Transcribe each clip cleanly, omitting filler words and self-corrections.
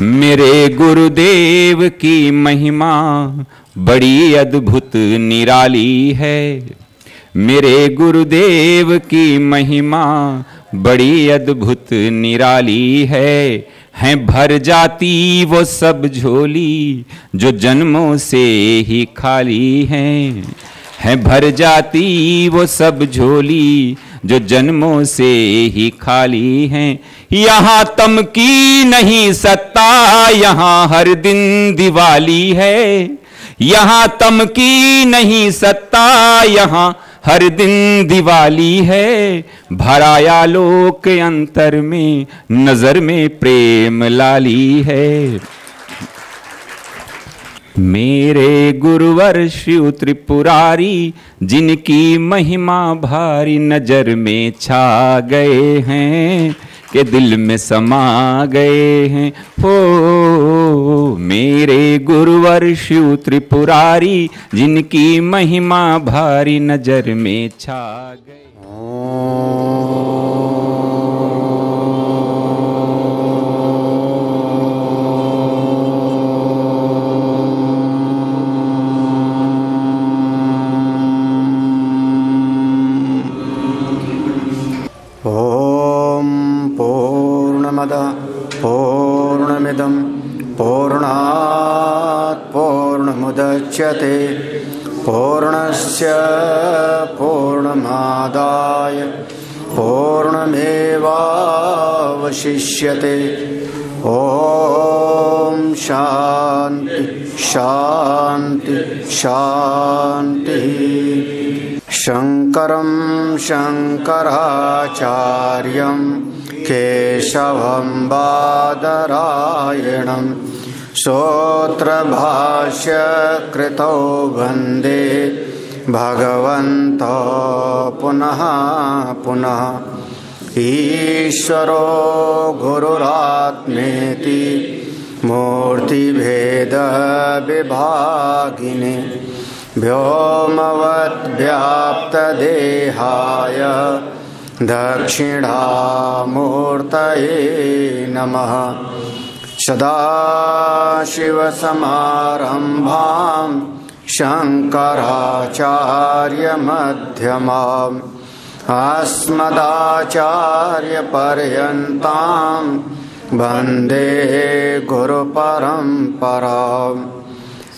मेरे गुरुदेव की महिमा बड़ी अद्भुत निराली है। मेरे गुरुदेव की महिमा बड़ी अद्भुत निराली है भर जाती वो सब झोली जो जन्मों से ही खाली है भर जाती वो सब झोली जो जन्मों से ही खाली हैं। यहाँ तम की नहीं सत्ता, यहाँ हर दिन दिवाली है। यहाँ तम की नहीं सत्ता, यहाँ हर दिन दिवाली है। भराया लोक अंतर में, नजर में प्रेम लाली है। मेरे गुरुवर शिव त्रिपुरारी, जिनकी महिमा भारी नजर में छा गए हैं के दिल में समा गए हैं। हो मेरे गुरुवर शिव त्रिपुरारी, जिनकी महिमा भारी नजर में छा गए। पूर्णमिदं पूर्णात् पूर्णमुदच्यते पूर्णस्य पूर्णमादाय पूर्णमेवावशिष्यते। ॐ शान्ति शान्ति शान्तिः। शङ्करं शङ्कराचार्यं केशवं बादरायणं सूत्रभाष्यकृतौ वन्दे भगवन्तौ पुनः पुनः। ईश्वरो गुरुरात्मेति मूर्तिभेदविभागिने व्योमवद्व्याप्तदेहाय दक्षिणामूर्तये नमः। सदाशिवसमारम्भां शङ्कराचार्यमध्यमाम् अस्मदाचार्यपर्यन्तां वन्दे गुरुपरम्पराम्।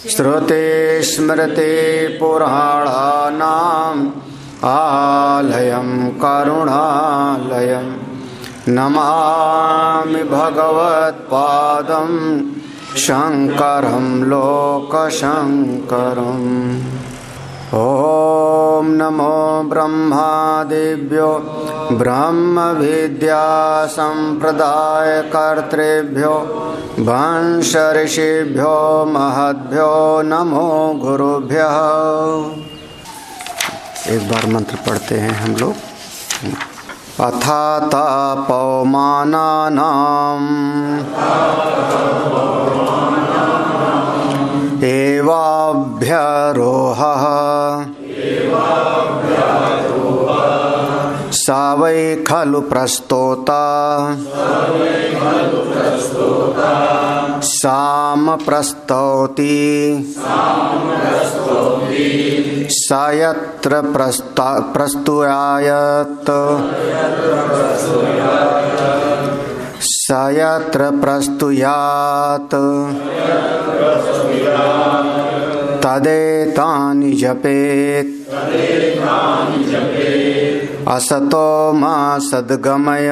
श्रुतिस्मृतिपुराणानाम् आलयं करुणालयं नमामि भगवत्पादं शङ्करं लोकशङ्करम्। ॐ नमो ब्रह्मादिभ्यो ब्रह्मविद्यासम्प्रदायकर्तृभ्यो वंशऋषिभ्यो महद्भ्यो नमो गुरुभ्यः। एक बार मंत्र पढ़ते हैं हम लोग। अथाता पौमानानाम् एवाभ्यरोहः सा वै खलु प्रस्तोता सामप्रस्तौति स यत्र प्रस्तुयात् स यत्र प्रस्तुयात् तदेतानि जपेत्। असतो मा सद्गमय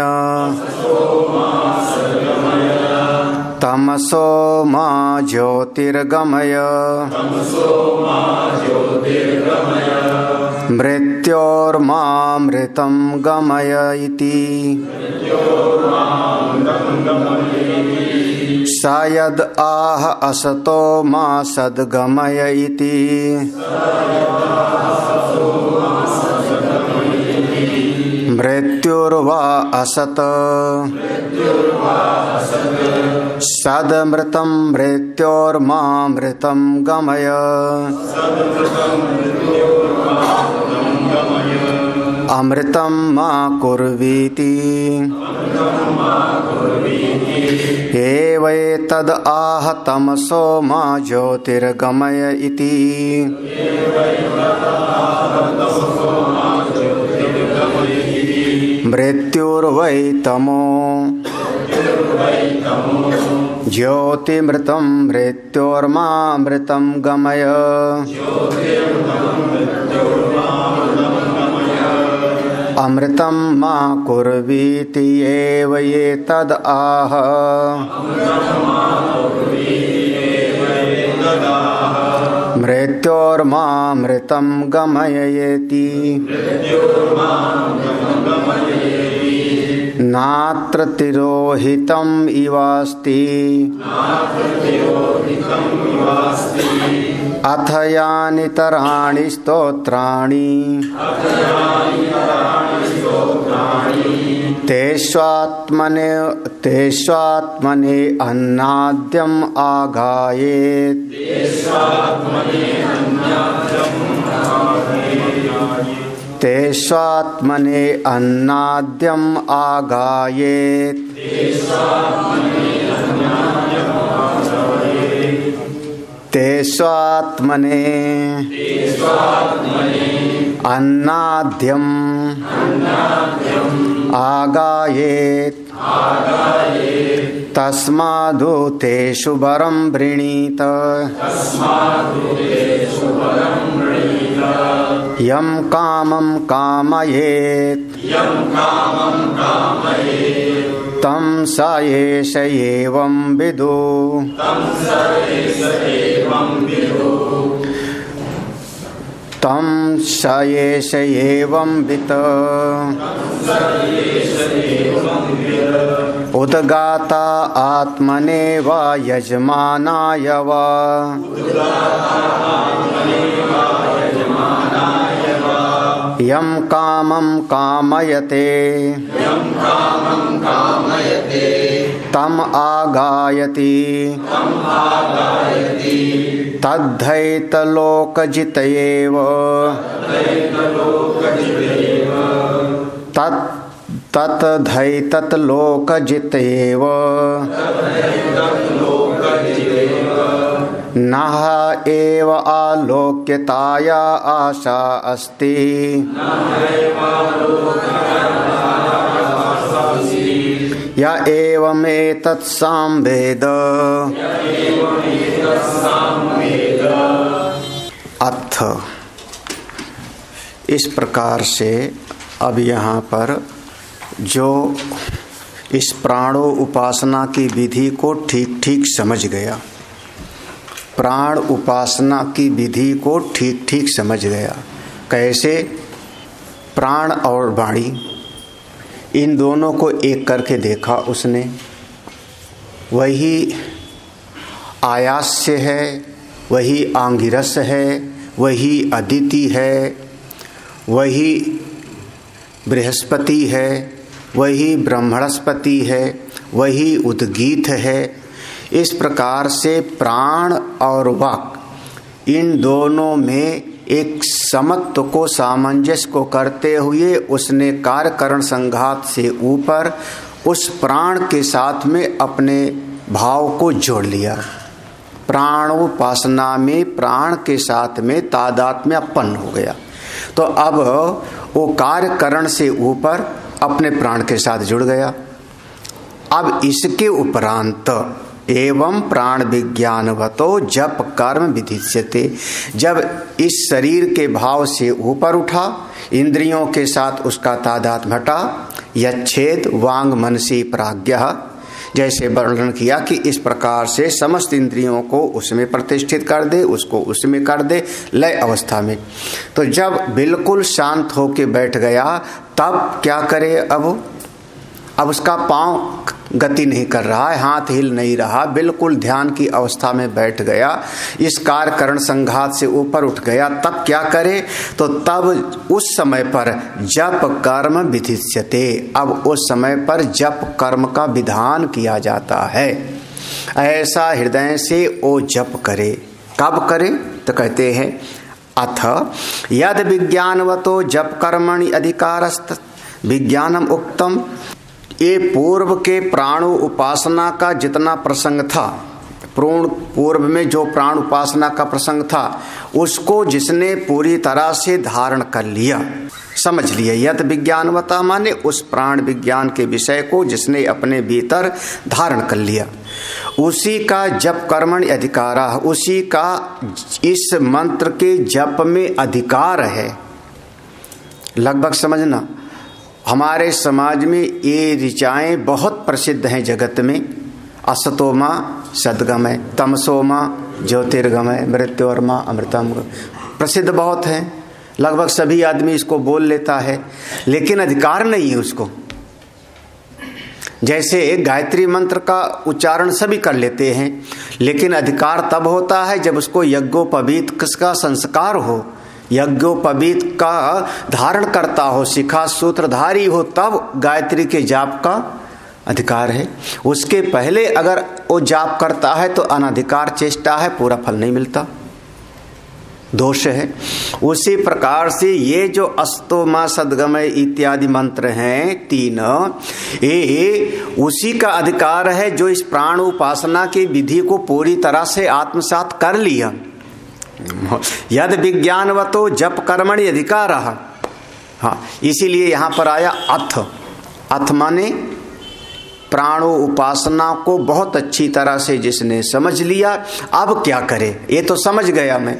तमसो मा ज्योतिर्गमय। मृत्योर्मामृतं गमय इति। स यद् आह असतो मा सद्गमय इति। मृत्युर्वा असत् सदमृतं मृत्योर्मामृतं गमय। अमृतं मा कुर्वीति एव एवैतद् आह तमसो मा ज्योतिर्गमय इति। मृत्युर्वै तमो ज्योतिमृतं मृत्योर्मामृतं गमय। अमृतं मा कुर्वीति एवैतद् आह। मृत्योर्मामृतं गमयेति। नात्र तिरोहितम् इवास्ति अथ यानितराणि स्तोत्राणि तेष्वात्मने अन्नाद्यम् आगायेत्। तेष्वात्मने अन्नाद्यम् आगायेत्। तेष्वात्मने अन्नाद्यम् आगायेत्। तस्मादु तेषु वरं वृणीत। यं कामं कामयेत् तं स एष एवं विदु। तं स एष एवं वित्। उद्गाता आत्मने वा यजमानाय वा। यं कामं कामयते तम आगायति। तद्धैतलोकजितयेव ततधैतलोकजितयेव। नः एव आलोक्यताया आशा अस्ति। य एवमेतत् सांवेद। अर्थ इस प्रकार से अब यहाँ पर जो इस प्राणो उपासना की विधि को ठीक ठीक समझ गया, प्राण उपासना की विधि को ठीक ठीक समझ गया। कैसे? प्राण और वाणी इन दोनों को एक करके देखा उसने। वही आयास्य है, वही आंगिरस है, वही अदिति है, वही बृहस्पति है, वही ब्रह्मणस्पति है, वही उद्गीत है। इस प्रकार से प्राण और वाक् इन दोनों में एक समत्व को, सामंजस्य को करते हुए उसने कार्यकरण संघात से ऊपर उस प्राण के साथ में अपने भाव को जोड़ लिया। प्राणोपासना में प्राण के साथ में तादात्म्यपन्न हो गया। तो अब वो कार्यकरण से ऊपर अपने प्राण के साथ जुड़ गया। अब इसके उपरांत एवं प्राण विज्ञानवतो जप कर्म विधिष्यते। जब इस शरीर के भाव से ऊपर उठा, इंद्रियों के साथ उसका तादात्म्य हटा, यच्छेद वांग मनसी प्राज्ञः, जैसे वर्णन किया कि इस प्रकार से समस्त इंद्रियों को उसमें प्रतिष्ठित कर दे, उसको उसमें कर दे लय अवस्था में। तो जब बिल्कुल शांत होके बैठ गया तब क्या करे? अब उसका पांव गति नहीं कर रहा है, हाथ हिल नहीं रहा, बिल्कुल ध्यान की अवस्था में बैठ गया, इस कार्यकरण संघात से ऊपर उठ गया। तब क्या करे? तो तब उस समय पर जप कर्म विधिष्यते। अब उस समय पर जप कर्म का विधान किया जाता है। ऐसा हृदय से वो जप करे। कब करे? तो कहते हैं अथ यद विज्ञानवतो जप कर्मणि अधिकारस्त विज्ञानम उक्तम। ये पूर्व के प्राण उपासना का जितना प्रसंग था, पूर्व में जो प्राण उपासना का प्रसंग था, उसको जिसने पूरी तरह से धारण कर लिया, समझ लिया, यत विज्ञानवता माने उस प्राण विज्ञान के विषय को जिसने अपने भीतर धारण कर लिया, उसी का जप कर्मण अधिकार, उसी का इस मंत्र के जप में अधिकार है। लगभग समझना, हमारे समाज में ये ऋचाएं बहुत प्रसिद्ध हैं जगत में। असतोमा सद्गमय, तमसोमा ज्योतिर्गमय, मृत्योर्मा अमृतम, प्रसिद्ध बहुत हैं। लगभग सभी आदमी इसको बोल लेता है, लेकिन अधिकार नहीं है उसको। जैसे गायत्री मंत्र का उच्चारण सभी कर लेते हैं, लेकिन अधिकार तब होता है जब उसको यज्ञोपवीत का संस्कार हो, यज्ञोपवीत का धारण करता हो, शिखा सूत्रधारी हो, तब गायत्री के जाप का अधिकार है। उसके पहले अगर वो जाप करता है तो अनधिकार चेष्टा है, पूरा फल नहीं मिलता, दोष है। उसी प्रकार से ये जो अस्तोमा सद्गमय इत्यादि मंत्र हैं 3, ये उसी का अधिकार है जो इस प्राण उपासना की विधि को पूरी तरह से आत्मसात कर लिया। यद विज्ञानवतो जप कर्मणि अधिकार। हाँ, इसीलिए यहां पर आया अथ। अथ माने प्राणो उपासना को बहुत अच्छी तरह से जिसने समझ लिया, अब क्या करे, ये तो समझ गया मैं,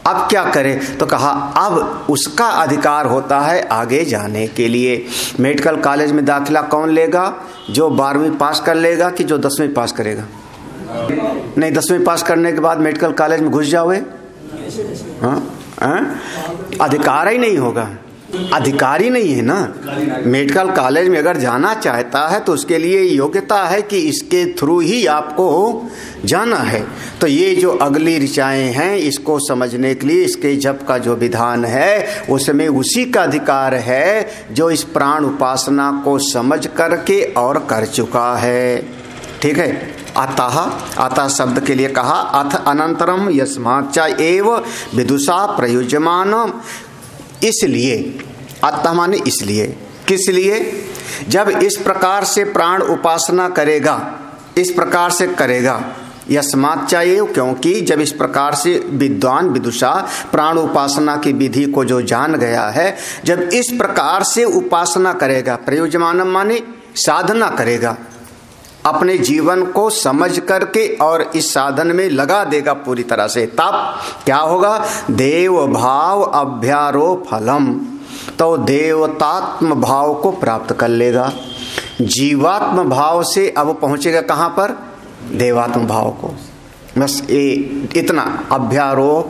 अब क्या करे, तो कहा अब उसका अधिकार होता है आगे जाने के लिए। मेडिकल कॉलेज में दाखिला कौन लेगा? जो 12वीं पास कर लेगा कि जो 10वीं पास करेगा? नहीं, 10वीं पास करने के बाद मेडिकल कॉलेज में घुस जाओगे, अधिकार ही नहीं होगा, अधिकार ही नहीं है ना। मेडिकल कॉलेज में अगर जाना चाहता है तो उसके लिए योग्यता है कि इसके थ्रू ही आपको जाना है। तो ये जो अगली ऋचाएं हैं, इसको समझने के लिए इसके जप का जो विधान है उसमें उसी का अधिकार है जो इस प्राण उपासना को समझ करके और कर चुका है। ठीक है। अतः, अतः शब्द के लिए कहा अथ अनंतरम यस्माच्च एव विदुषा प्रयुज्यमान, इसलिए, अतः माने इसलिए, किस लिए? जब इस प्रकार से प्राण उपासना करेगा, इस प्रकार से करेगा, यस्माच्च एव, क्योंकि जब इस प्रकार से विद्वान विदुषा प्राण उपासना की विधि को जो जान गया है, जब इस प्रकार से उपासना करेगा, प्रयुज्यमानम माने साधना करेगा, अपने जीवन को समझ करके और इस साधन में लगा देगा पूरी तरह से, तब क्या होगा? देव भाव अभ्यारोह फलम, तो देवतात्म भाव को प्राप्त कर लेगा। जीवात्म भाव से अब पहुंचेगा कहां पर? देवात्म भाव को। बस ये इतना। अभ्यारोह,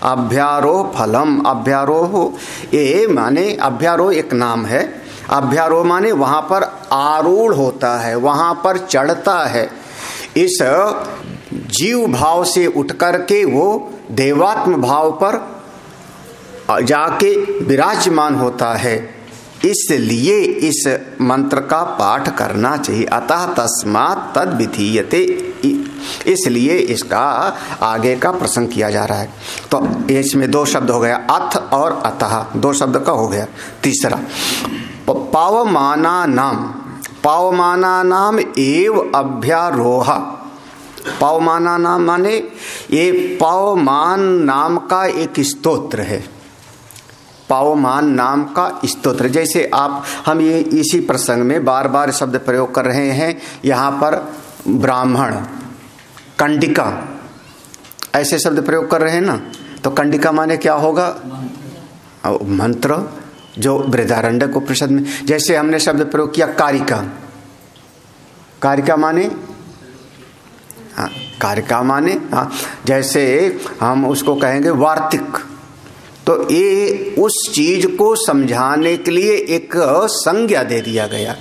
अभ्यारोह फलम, अभ्यारोह ये माने, अभ्यारोह एक नाम है, अभ्यारोह माने वहां पर आरूढ़ होता है, वहां पर चढ़ता है। इस जीव भाव से उठ करके वो देवात्म भाव पर जाके विराजमान होता है। इसलिए इस मंत्र का पाठ करना चाहिए। अतः तस्मात् तद विधीयते, इसलिए इसका आगे का प्रसंग किया जा रहा है। तो इसमें 2 शब्द हो गया, अथ और अतः, 2 शब्द का हो गया। तीसरा पावमाना नाम, पावमाना नाम एव अभ्यारोह। पावमाना नाम माने ये पावमान नाम का एक स्तोत्र है, पावमान नाम का स्तोत्र। जैसे हम ये इसी प्रसंग में बार बार शब्द प्रयोग कर रहे हैं, यहाँ पर ब्राह्मण, कंडिका, ऐसे शब्द प्रयोग कर रहे हैं ना। तो कंडिका माने क्या होगा? मंत्र, जो बृहदारण्यक उपनिषद में, जैसे हमने शब्द प्रयोग किया कारिका, कारिका माने, हाँ, कारिका माने, हाँ, जैसे हम उसको कहेंगे वार्तिक। तो ये उस चीज को समझाने के लिए एक संज्ञा दे दिया गया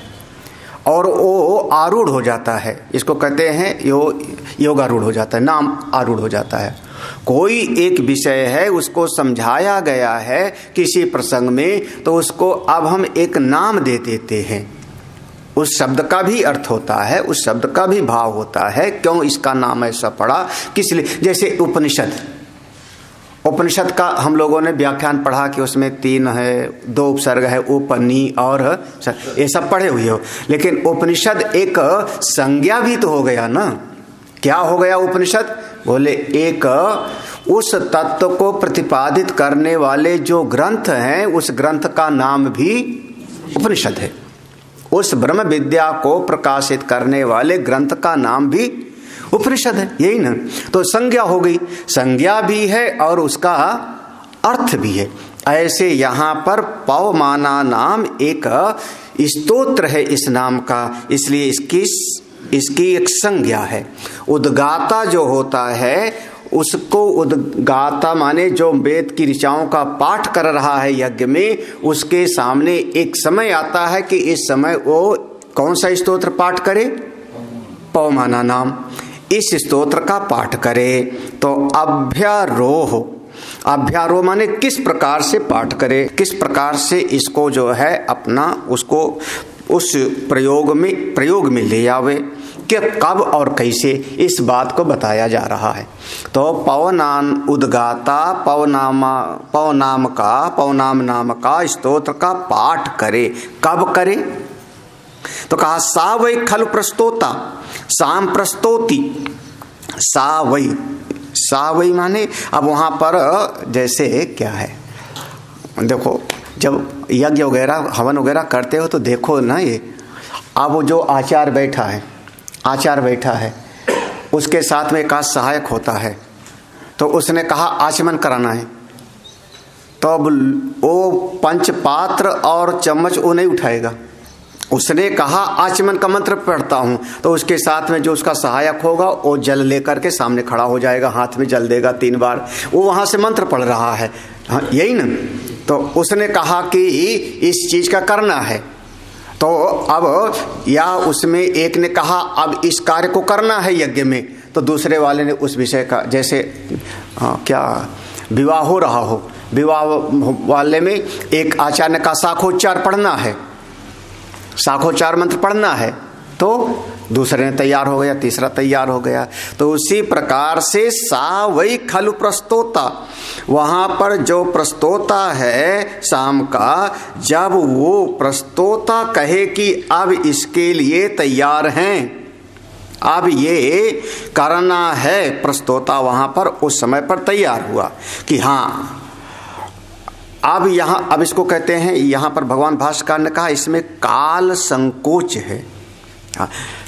और वो आरूढ़ हो जाता है। इसको कहते हैं योगारूढ़ हो जाता है, नाम आरूढ़ हो जाता है। कोई एक विषय है, उसको समझाया गया है किसी प्रसंग में, तो उसको अब हम एक नाम दे देते हैं। उस शब्द का भी अर्थ होता है, उस शब्द का भी भाव होता है, क्यों इसका नाम ऐसा पड़ा, किस लिए। जैसे उपनिषद, उपनिषद का हम लोगों ने व्याख्यान पढ़ा कि उसमें 3 है, 2 उपसर्ग है, उपनी और ये सब पढ़े हुए हो, लेकिन उपनिषद एक संज्ञा भी तो हो गया ना। क्या हो गया उपनिषद? बोले एक उस तत्व को प्रतिपादित करने वाले जो ग्रंथ हैं, उस ग्रंथ का नाम भी उपनिषद है। उस ब्रह्म विद्या को प्रकाशित करने वाले ग्रंथ का नाम भी उपनिषद है, यही ना। तो संज्ञा हो गई, संज्ञा भी है और उसका अर्थ भी है। ऐसे यहां पर पवमाना नाम एक स्तोत्र है इस नाम का, इसलिए इसकी एक संज्ञा है। उद्गाता जो होता है उसको, उद्गाता माने जो वेद की ऋचाओं का पाठ कर रहा है यज्ञ में, उसके सामने एक समय आता है कि इस समय वो कौन सा स्तोत्र पाठ करे? पवमाना नाम, इस स्तोत्र का पाठ करे। तो अभ्यारोह, अभ्यारोह माने किस प्रकार से पाठ करे, किस प्रकार से इसको जो है अपना उसको उस प्रयोग में ले आवे, कि कब और कैसे, इस बात को बताया जा रहा है। तो पवनान उद्गाता पवनाम नाम का स्तोत्र का पाठ करे। कब करे? तो कहा सा वै खलु प्रस्तोता साम प्रस्तोति। सा वै माने अब वहां पर जैसे क्या है, देखो जब यज्ञ वगैरह हवन वगैरह करते हो तो देखो ना, ये अब वो जो आचार्य बैठा है उसके साथ में एक सहायक होता है, तो उसने कहा आचमन कराना है, तो अब वो पंचपात्र और चम्मच वो नहीं उठाएगा। उसने कहा आचमन का मंत्र पढ़ता हूं, तो उसके साथ में जो उसका सहायक होगा वो जल लेकर के सामने खड़ा हो जाएगा, हाथ में जल देगा 3 बार, वो वहां से मंत्र पढ़ रहा है, हाँ यही ना। तो उसने कहा कि इस चीज का करना है, तो अब या उसमें एक ने कहा अब इस कार्य को करना है यज्ञ में, तो दूसरे वाले ने उस विषय का, जैसे क्या विवाह हो रहा हो, विवाह वाले में एक आचार्य ने कहा शाखोच्चार पढ़ना है, शाखोच्चार मंत्र पढ़ना है, तो दूसरे ने तैयार हो गया, तीसरा तैयार हो गया। तो उसी प्रकार से सा वै खलु प्रस्तोता, वहां पर जो प्रस्तोता है शाम का, जब वो प्रस्तोता कहे कि अब इसके लिए तैयार हैं, अब ये करना है, प्रस्तोता वहां पर उस समय पर तैयार हुआ कि हाँ अब इसको कहते हैं, यहां पर भगवान भाष्यकार ने कहा इसमें काल संकोच है।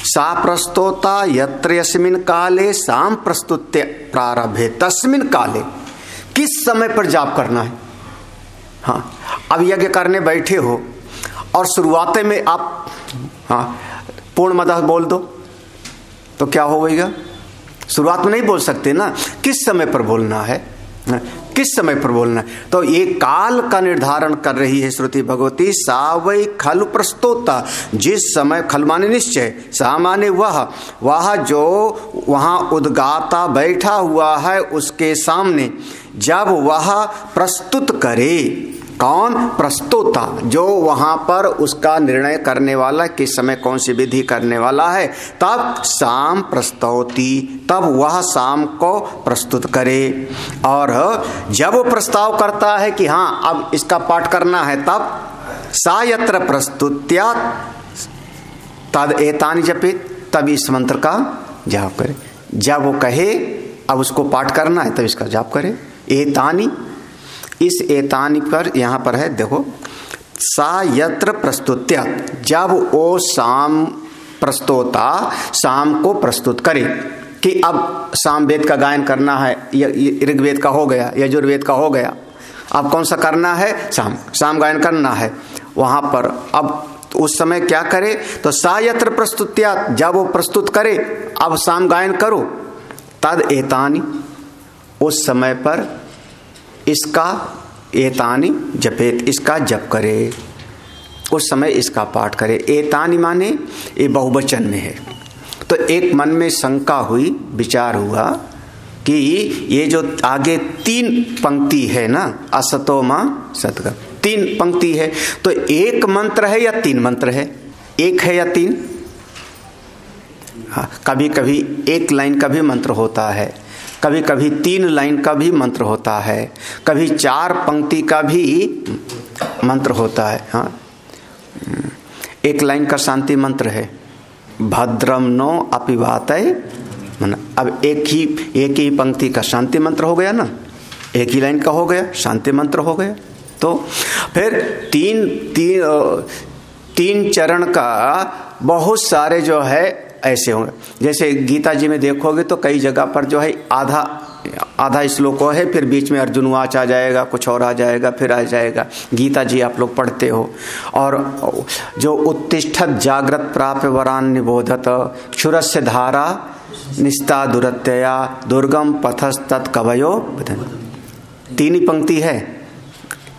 सा प्रस्तोता यत्र यस्मिन् काले साम प्रस्तुत्य प्रारभे तस्मिन् काले, किस समय पर जाप करना है। हाँ, अब यज्ञ करने बैठे हो और शुरुआत में आप पूर्णमदः बोल दो तो क्या होगा? शुरुआत में नहीं बोल सकते ना, किस समय पर बोलना है, किस समय पर बोलना है। तो ये काल का निर्धारण कर रही है श्रुति भगवती। सा वै खलु प्रस्तोता, जिस समय, खल माने निश्चय, सा माने वह जो वहां उद्गाता बैठा हुआ है उसके सामने जब वह प्रस्तुत करे, कौन? प्रस्तोता, जो वहां पर उसका निर्णय करने वाला, किस समय कौन सी विधि करने वाला है, तब शाम प्रस्तौति, तब वह शाम को प्रस्तुत करे। और जब वो प्रस्ताव करता है कि हाँ अब इसका पाठ करना है, तब सा यत्र प्रस्तुत्या तद एतानि जपेत, तब इस मंत्र का जाप करे। जब वो कहे अब उसको पाठ करना है तब इसका जाप करे। एतानि, इस एतानि पर यहां पर है देखो, सा यत्र प्रस्तुत्या, जब वो शाम प्रस्तोता शाम को प्रस्तुत करे कि अब साम वेद का गायन करना है, ऋग्वेद का हो गया, यजुर्वेद का हो गया, अब कौन सा करना है? शाम गायन करना है। वहां पर अब उस समय क्या करे? तो सा यत्र प्रस्तुत्या, जब वो प्रस्तुत करे अब शाम गायन करो, तद एतानि, उस समय पर इसका एतानि जपेत, इसका जप करे, उस समय इसका पाठ करे। एतानि माने ये बहुवचन में है। तो एक मन में शंका हुई, विचार हुआ कि ये जो आगे 3 पंक्ति है ना, असतो मां सतगम, 3 पंक्ति है, तो एक मंत्र है या 3 मंत्र है? एक है या 3? हाँ, कभी कभी एक लाइन का भी मंत्र होता है, कभी कभी 3 लाइन का भी मंत्र होता है, कभी 4 पंक्ति का भी मंत्र होता है। हाँ, 1 लाइन का शांति मंत्र है, भद्रम नो अपिवातय। अब एक ही पंक्ति का शांति मंत्र हो गया ना, एक ही लाइन का हो गया, शांति मंत्र हो गया। तो फिर तीन चरण का बहुत सारे जो है ऐसे होंगे। जैसे गीता जी में देखोगे तो कई जगह पर जो है आधा श्लोक है, फिर बीच में अर्जुनवाच आ जाएगा, कुछ और आ जाएगा, फिर आ जाएगा। गीता जी आप लोग पढ़ते हो। और जो उत्तिष्ठत जागृत प्राप्य वरान निबोधत क्षुरस्य धारा निस्ता दुरत्यया दुर्गम पथस्तत् कवयो। 3 ही पंक्ति है,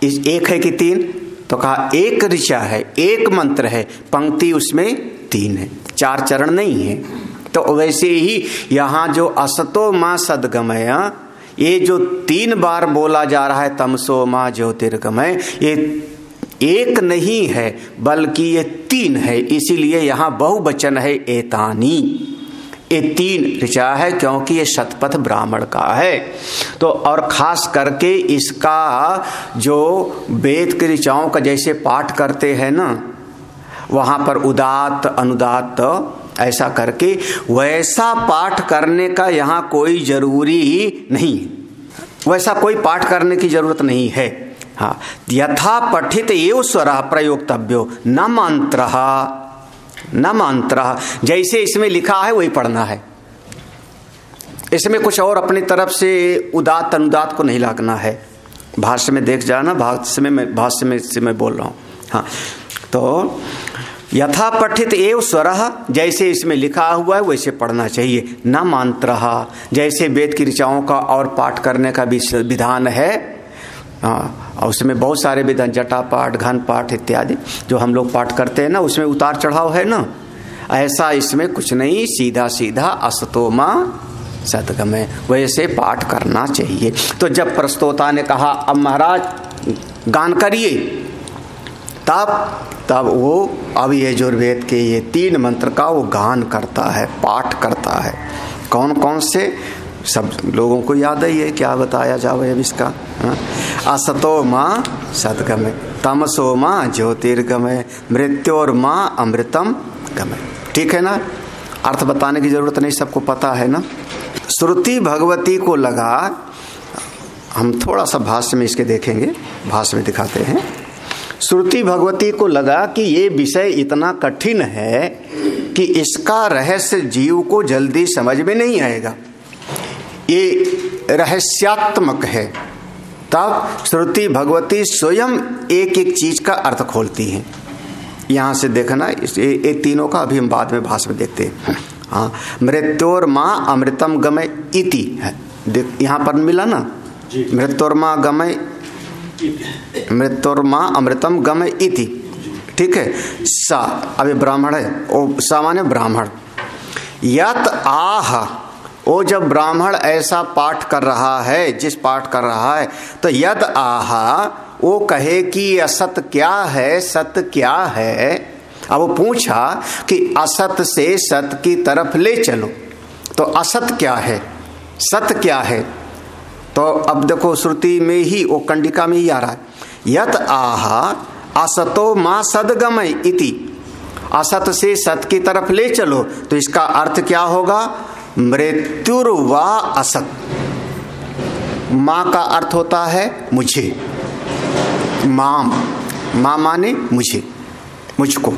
एक है कि 3? तो कहा एक ऋचा है, एक मंत्र है, पंक्ति उसमें 3 है, 4 चरण नहीं है। तो वैसे ही यहाँ जो असतो माँ सदगमय, ये जो 3 बार बोला जा रहा है तमसो माँ ज्योतिर्गमय, ये एक नहीं है बल्कि ये 3 है। इसीलिए यहाँ बहुवचन है एतानी। ये 3 ऋचा है क्योंकि ये शतपथ ब्राह्मण का है। तो और खास करके इसका जो वेद की ऋचाओं का जैसे पाठ करते हैं ना, वहाँ पर उदात्त अनुदात्त ऐसा करके वैसा पाठ करने का यहाँ कोई जरूरी नहीं, वैसा कोई पाठ करने की जरूरत नहीं है। हाँ, यथा पठित एव स्वरः प्रयोक्तव्यो न मंत्रः न मंत्रः। जैसे इसमें लिखा है वही पढ़ना है, इसमें कुछ और अपनी तरफ से उदात्त अनुदात्त को नहीं लगना है। भाष्य में देख जाना, भाष्य में से मैं बोल रहा हूँ। हाँ, तो यथा पठित एव स्वरः, जैसे इसमें लिखा हुआ है वैसे पढ़ना चाहिए। न मंत्रः, जैसे वेद की ऋचाओं का और पाठ करने का भी विधान है। और उसमें बहुत सारे विधान, जटा पाठ, घन पाठ इत्यादि जो हम लोग पाठ करते हैं ना, उसमें उतार चढ़ाव है ना। ऐसा इसमें कुछ नहीं, सीधा सीधा असतो माँ सदगमय वैसे पाठ करना चाहिए। तो जब प्रस्तोता ने कहा अब महाराज गान करिए, तब वो अब ये यजुर्वेद के ये 3 मंत्र का वो गान करता है, पाठ करता है। कौन कौन से सब लोगों को याद है, ये क्या बताया जाए अब इसका। असतो माँ सदगमय, तमसो माँ ज्योतिर्गमय, मृत्योर माँ अमृतम गमय। ठीक है ना, अर्थ बताने की जरूरत नहीं, सबको पता है ना। श्रुति भगवती को लगा, हम थोड़ा सा भाष्य में इसके देखेंगे, भाष्य में दिखाते हैं। श्रुति भगवती को लगा कि ये विषय इतना कठिन है कि इसका रहस्य जीव को जल्दी समझ में नहीं आएगा, ये रहस्यात्मक है। तब श्रुति भगवती स्वयं एक एक चीज का अर्थ खोलती हैं। यहां से देखना, ये तीनों का अभी हम बाद में भाष्य में देखते हैं। हाँ, मृत्योर माँ अमृतम गमय इति है, यहाँ पर मिला ना, मृत्योर माँ गमय, मृत्योर माँ अमृतम गमय इति। ठीक है, सा अभी ब्राह्मण है, ओ सामान्य ब्राह्मण। यत आह, वो जब ब्राह्मण ऐसा पाठ कर रहा है, जिस पाठ कर रहा है, तो यद आहा, वो कहे कि असत क्या है, सत्य क्या है। अब वो पूछा कि असत से सत्य की तरफ ले चलो, तो असत क्या है, सत्य क्या है। तो अब देखो श्रुति में ही, वो कंडिका में ही आ रहा है, यत आहा असतो माँ सदगमय इति, असत से सत्य की तरफ ले चलो। तो इसका अर्थ क्या होगा, मृत्युर्वा असत। माँ का अर्थ होता है मुझे, माम, माँ माने मुझे, मुझको।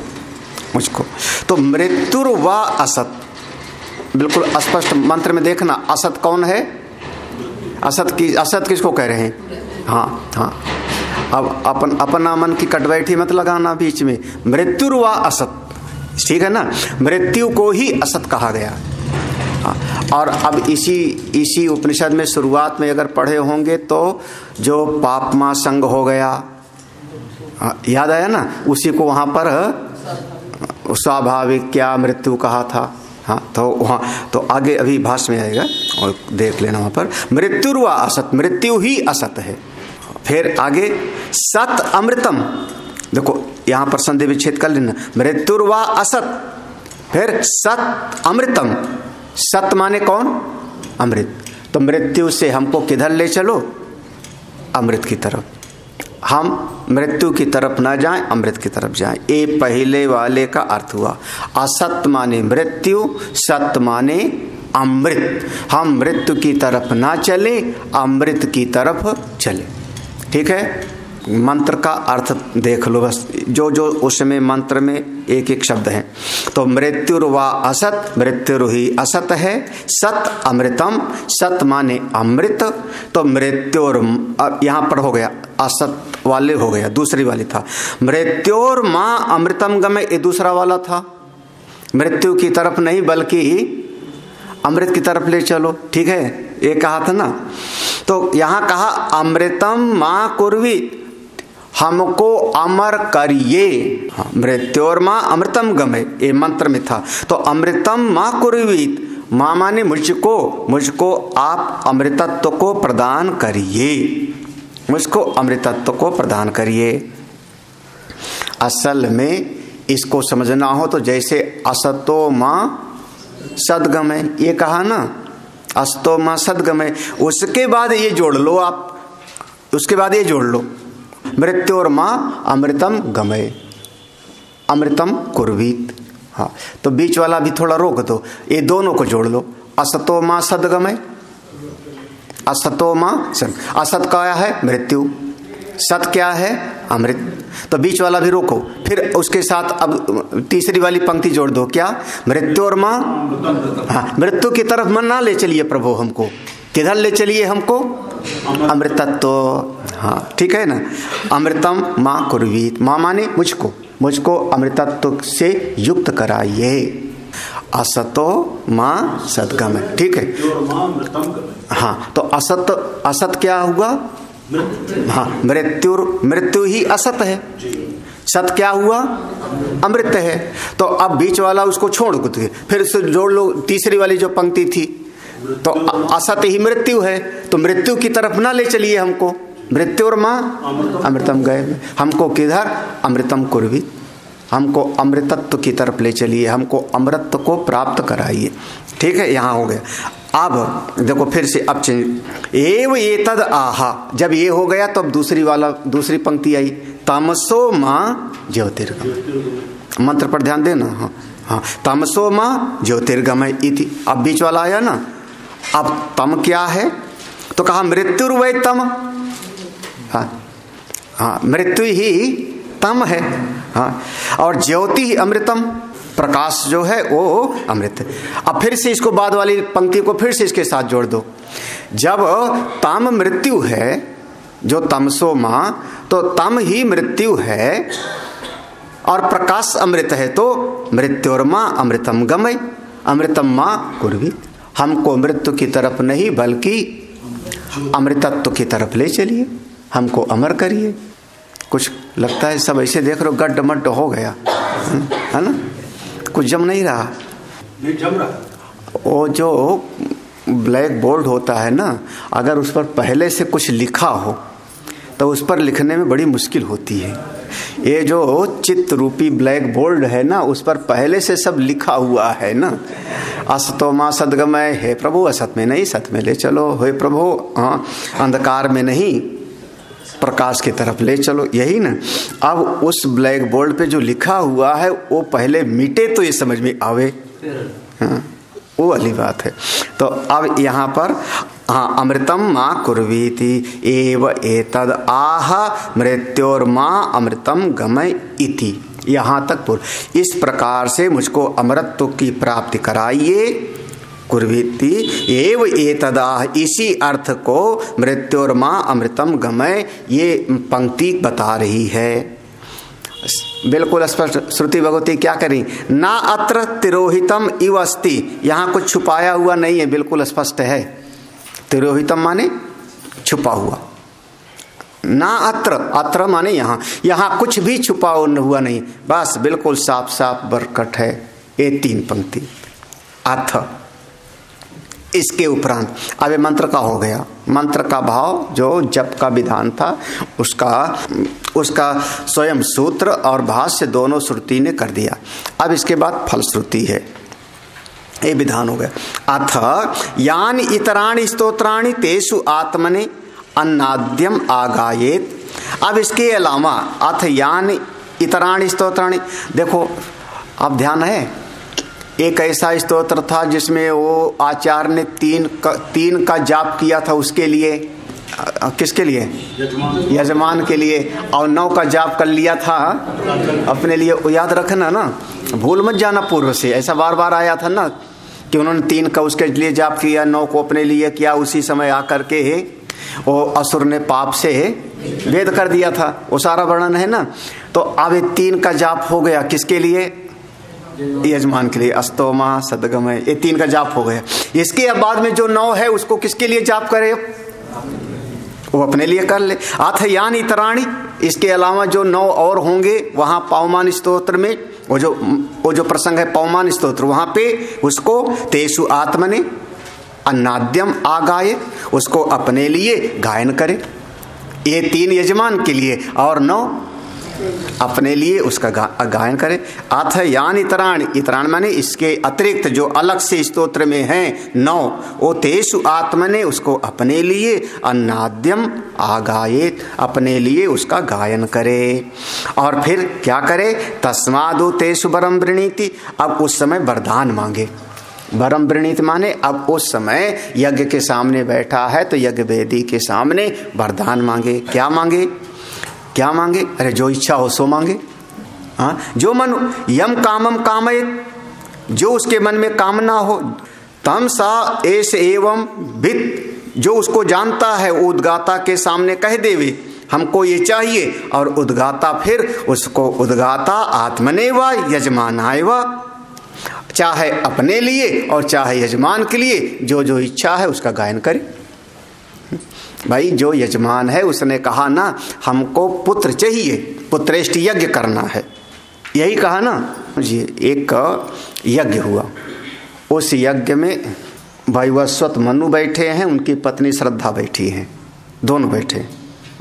तो मृत्युर्वा असत, बिल्कुल स्पष्ट मंत्र में देखना, असत कौन है, असत किसको कह रहे हैं। हाँ, अब अपना मन की कटवैठी मत लगाना बीच में, मृत्युर्वा असत, ठीक है ना, मृत्यु को ही असत कहा गया। और अब इसी उपनिषद में शुरुआत में अगर पढ़े होंगे तो जो पापमा संग हो गया, याद आया ना, उसी को वहां पर स्वाभाविक क्या मृत्यु कहा था। हाँ, तो वहाँ तो आगे अभी भाष्य में आएगा और देख लेना, वहां पर मृत्युर्वा असत, मृत्यु ही असत है। फिर आगे सत अमृतम, देखो यहाँ पर संधि विच्छेद कर लेना, मृत्युर्वा असत, फिर सत अमृतम। सत माने कौन, अमृत। तो मृत्यु से हमको किधर ले चलो? अमृत की तरफ। हम मृत्यु की तरफ ना जाएं, अमृत की तरफ जाएं। ये पहले वाले का अर्थ हुआ। असत माने मृत्यु, सत माने अमृत। हम मृत्यु की तरफ ना चले, अमृत की तरफ चले। ठीक है, मंत्र का अर्थ देख लो बस, जो जो उसमें मंत्र में एक एक शब्द है। तो मृत्युर्वा असत, मृत्यु ही असत है। सत अमृतम, सत माने अमृत। तो मृत्युर यहाँ पर हो गया, असत वाले हो गया, दूसरी वाली था। मृत्योर माँ अमृतम गमे, ये दूसरा वाला था। मृत्यु की तरफ नहीं बल्कि अमृत की तरफ ले चलो। ठीक है, ये कहा था ना। तो यहाँ कहा अमृतम माँ कुर्वी, हमको अमर करिए। हाँ, मृत्योर माँ अमृतम गमे, ये मंत्र में था। तो अमृतम माँ कुर्वीत, माँ माने मुझको, मुझको आप अमृतत्व को प्रदान करिए, मुझको अमृतत्व को प्रदान करिए। असल में इसको समझना हो तो जैसे असतो माँ सदगमय, ये कहा ना, अस्तो माँ सदगमय, उसके बाद ये जोड़ लो आप, उसके बाद ये जोड़ लो मृत्योर माँ अमृतम गमय, अमृतम कुर्वीत। हाँ, तो बीच वाला भी थोड़ा रोक दो, ये दोनों को जोड़ लो। असतो माँ सदगमय, असतो माँ सद, असत क्या है? मृत्यु। सत क्या है? अमृत। तो बीच वाला भी रोको, फिर उसके साथ अब तीसरी वाली पंक्ति जोड़ दो। क्या? मृत्यु और माँ। हाँ, मृत्यु की तरफ मन ना ले चलिए प्रभु, हमको किधर ले चलिए? हमको अमृतत्व। हाँ, ठीक है ना। अमृतम माँ कुर्वीत, माँ माने मुझको, मुझको अमृतत्व से युक्त कराइए। असतो माँ सदगम, ठीक है। हाँ, तो असत, असत क्या हुआ? हाँ, मृत्यु ही असत है, सत क्या हुआ? अमृत है। तो अब बीच वाला उसको छोड़ दो, फिर से जोड़ लो तीसरी वाली जो पंक्ति थी। तो असत ही मृत्यु है, तो मृत्यु की तरफ ना ले चलिए हमको। मृत्यु और माँ अमृतम गए, हमको किधर? अमृतम कुर्वीत, हमको अमृतत्व की तरफ ले चलिए, हमको अमृतत्व को प्राप्त कराइए। ठीक है, यहाँ हो गया। अब देखो फिर से अब चेंज। एव एतद आहा, जब ये हो गया तो अब दूसरी पंक्ति आई, तमसो माँ ज्योतिर्गमय। मंत्र पर ध्यान देना। हाँ हाँ, तमसो माँ ज्योतिर्गमय इति। अब बीच वाला आया ना। अब तम क्या है? तो कहा मृत्युर्वै तम। हाँ हाँ, मृत्यु ही तम है। हाँ, और ज्योति ही अमृतम, प्रकाश जो है वो अमृत। अब फिर से इसको बाद वाली पंक्ति को फिर से इसके साथ जोड़ दो। जब तम मृत्यु है, जो तमसो माँ, तो तम ही मृत्यु है और प्रकाश अमृत है, तो मृत्योर माँ अमृतम गमय, अमृतम माँ कुर्वीत। हमको मृत्यु की तरफ नहीं बल्कि अमृतत्व की तरफ ले चलिए, हमको अमर करिए। कुछ लगता है सब ऐसे देख रहे हो, गड्ढ मड्ढ हो गया है ना, कुछ जम नहीं रहा। नहीं जम रहा। वो जो ब्लैक बोर्ड होता है ना, अगर उस पर पहले से कुछ लिखा हो तो उस पर लिखने में बड़ी मुश्किल होती है। ये जो चित्त रूपी ब्लैक बोर्ड है ना, उस पर पहले से सब लिखा हुआ है ना। असतो माँ सदगमय, हे प्रभु असत में नहीं सत में ले चलो, हे प्रभु हाँ अंधकार में नहीं प्रकाश की तरफ ले चलो, यही ना। अब उस ब्लैक बोर्ड पे जो लिखा हुआ है वो पहले मिटे तो ये समझ में आवे। हाँ, वो वाली बात है। तो अब यहाँ पर हाँ, अमृतम माँ कुर्वीति एव एतद आह मृत्योर माँ अमृतम गमय इति। यहाँ तक पूर्ण। इस प्रकार से मुझको अमृतत्व की प्राप्ति कराइए। कुर्वीति एव एतदाह, इसी अर्थ को मृत्योर माँ अमृतम गमय ये पंक्ति बता रही है। बिल्कुल स्पष्ट श्रुति भगवती क्या करी? ना अत्र तिरोहितम इव अस्ति, यहाँ कुछ छुपाया हुआ नहीं है, बिल्कुल स्पष्ट है। तिरोहितम माने छुपा हुआ, ना अत्र, अत्र माने यहाँ, यहाँ कुछ भी छुपा हुआ नहीं, बस बिल्कुल साफ साफ बरकट है। ये तीन पंक्ति अथ। इसके उपरांत अब ये मंत्र का हो गया। मंत्र का भाव जो जप का विधान था उसका स्वयं सूत्र और भाष्य दोनों श्रुति ने कर दिया। अब इसके बाद फल श्रुति है। ये विधान हो गया। अथ यानि इतराणि स्तोत्राणि तेषु आत्मने अन्नाद्यम आगायेत। अब इसके अलावा अथ यानि इतराणि स्तोत्राणि, देखो अब ध्यान है, एक ऐसा स्तोत्र था जिसमें वो आचार्य ने तीन का जाप किया था, उसके लिए, किसके लिए? यजमान के लिए, और 9 का जाप कर लिया था अपने लिए। याद रखना ना, भूल मत जाना पूर्व से, ऐसा बार बार आया था ना कि उन्होंने 3 का उसके लिए जाप किया, 9 को अपने लिए किया। उसी समय आकर के वो असुर ने पाप से वेद कर दिया था, वो सारा वर्णन है ना। तो अब 3 का जाप हो गया, किसके लिए? यजमान के लिए। अस्तोमा सदगमय, ये 3 का जाप हो गया। इसके बाद में जो 9 है उसको किसके लिए जाप करे? वो अपने लिए कर ले। अथ यानि इतराणि, इसके अलावा जो 9 और होंगे वहां पवमान स्तोत्र में, वो जो प्रसंग है पवमान स्तोत्र, वहां पे उसको तेषु आत्मने अन्नाद्यम आगाये, उसको अपने लिए गायन करे। ये 3 यजमान के लिए और 9 अपने लिए उसका गायन करे। अथ यानि इतराणि, इतराण माने इसके अतिरिक्त जो अलग से स्तोत्र में हैं 9, वो तेषु आत्मने, उसको अपने लिए अन्नाद्यम आगायेत, अपने लिए उसका गायन करे। और फिर क्या करे? तस्मादो तेषु वरम वृणीति, अब उस समय वरदान मांगे। वरम वृणीति माने अब उस समय यज्ञ के सामने बैठा है तो यज्ञ वेदी के सामने वरदान मांगे। क्या मांगे? क्या मांगे? अरे जो इच्छा हो सो मांगे। हाँ, जो मन यम कामम कामयेत, जो उसके मन में कामना हो। तम सा एस एवं विद, जो उसको जानता है वो उद्गाता के सामने कह देवे हमको ये चाहिए, और उद्गाता फिर उसको उद्गाता आत्मने व यजमानाय व, चाहे अपने लिए और चाहे यजमान के लिए जो जो इच्छा है उसका गायन करे। भाई जो यजमान है उसने कहा ना हमको पुत्र चाहिए, पुत्रेष्ट यज्ञ करना है, यही कहा ना जी। एक यज्ञ हुआ, उस यज्ञ में वैवस्वत मनु बैठे हैं, उनकी पत्नी श्रद्धा बैठी हैं, दोनों बैठे,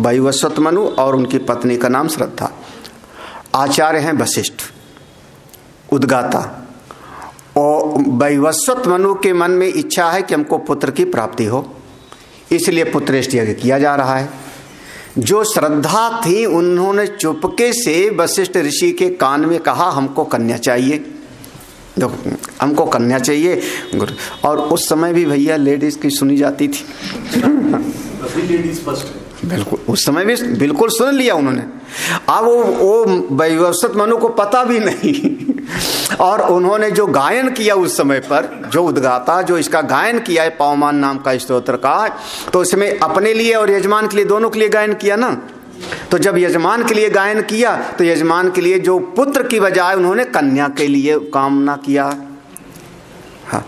वैवस्वत मनु और उनकी पत्नी का नाम श्रद्धा। आचार्य हैं वशिष्ठ, उद्गाता। और वैवस्वत मनु के मन में इच्छा है कि हमको पुत्र की प्राप्ति हो, इसलिए पुत्रेष्ट यज्ञ किया जा रहा है। जो श्रद्धा थी उन्होंने चुपके से वशिष्ठ ऋषि के कान में कहा हमको कन्या चाहिए, हमको कन्या चाहिए। और उस समय भी भैया लेडीज की सुनी जाती थी। बिल्कुल उस समय भी बिल्कुल सुन लिया उन्होंने। अब वो वैवस्वत मनु को पता भी नहीं। और उन्होंने जो गायन किया उस समय पर, जो उद्गाता जो इसका गायन किया है पवमान नाम का स्तोत्र का, तो इसमें अपने लिए और यजमान के लिए दोनों के लिए गायन किया ना। तो जब यजमान के लिए गायन किया तो यजमान के लिए जो पुत्र की बजाय उन्होंने कन्या के लिए कामना किया। हाँ,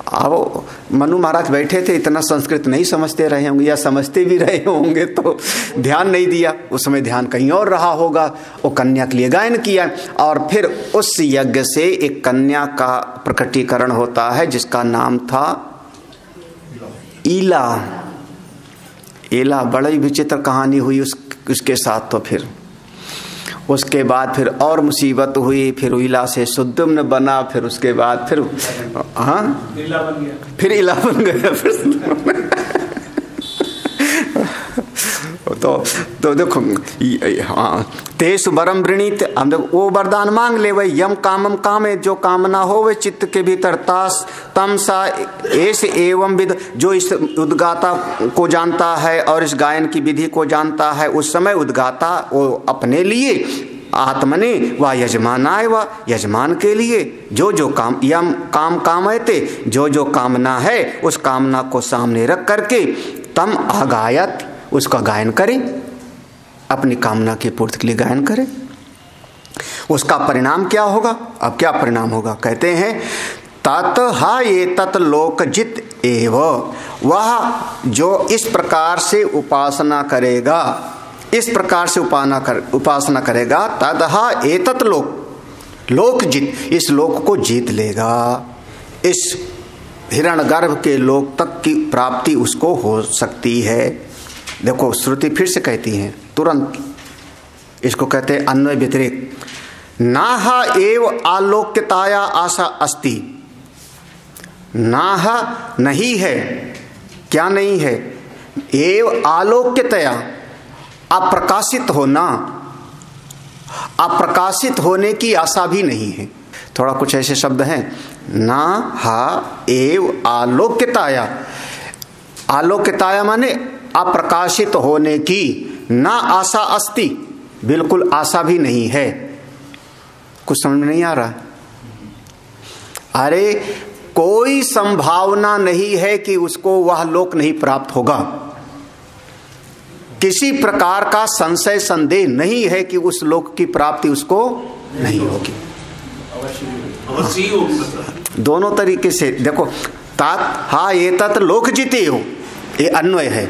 अब मनु महाराज बैठे थे, इतना संस्कृत नहीं समझते रहे होंगे, या समझते भी रहे होंगे तो ध्यान नहीं दिया, उस समय ध्यान कहीं और रहा होगा। वो कन्या के लिए गायन किया, और फिर उस यज्ञ से एक कन्या का प्रकटीकरण होता है जिसका नाम था ईला। ईला, बड़ी विचित्र कहानी हुई उसके साथ। तो फिर उसके बाद फिर और मुसीबत हुई, फिर ईला से सुद्दुम्न बना, फिर उसके बाद फिर हाँ ईला बन गया, फिर ईला बन गया फिर तो देखो हाँ, तेसु वरम वृणीत, हम देखो वो वरदान मांग ले वही यम कामम कामे, जो कामना हो वे चित्त के भीतर। तास तम सा ऐसे एवं विद, जो इस उद्गाता को जानता है और इस गायन की विधि को जानता है, उस समय उद्गाता वो अपने लिए, आत्मने व यजमानाय व, यजमान के लिए जो जो काम यम काम कामयते, जो जो कामना है उस कामना को सामने रख करके तम आगायत, उसका गायन करें, अपनी कामना की पूर्ति के लिए गायन करें। उसका परिणाम क्या होगा? अब क्या परिणाम होगा? कहते हैं तत हा ये तत् लोकजित एव, वह जो इस प्रकार से उपासना करेगा, इस प्रकार से उपासना करेगा, तद हा एतत् लोकजित, इस लोक को जीत लेगा। इस हिरण्यगर्भ के लोक तक की प्राप्ति उसको हो सकती है। देखो श्रुति फिर से कहती है तुरंत, इसको कहते हैं अन्वय व्यतिरेक। नाहा एव आलोक्यताया आशा अस्ति, नाह नहीं है, क्या नहीं है, एव आलोक्यतया अप्रकाशित होना, अप्रकाशित होने की आशा भी नहीं है। थोड़ा कुछ ऐसे शब्द हैं, ना हा एव आलोक्यताया, आलोक्यताया माने अप्रकाशित होने की, ना आशा अस्ति, बिल्कुल आशा भी नहीं है। कुछ समझ में नहीं आ रहा? अरे कोई संभावना नहीं है कि उसको वह लोक नहीं प्राप्त होगा, किसी प्रकार का संशय संदेह नहीं है कि उस लोक की प्राप्ति उसको नहीं होगी, अवश्य होगी। दोनों तरीके से देखो, तात हा ये तत् लोक जीते हो, ये अन्वय है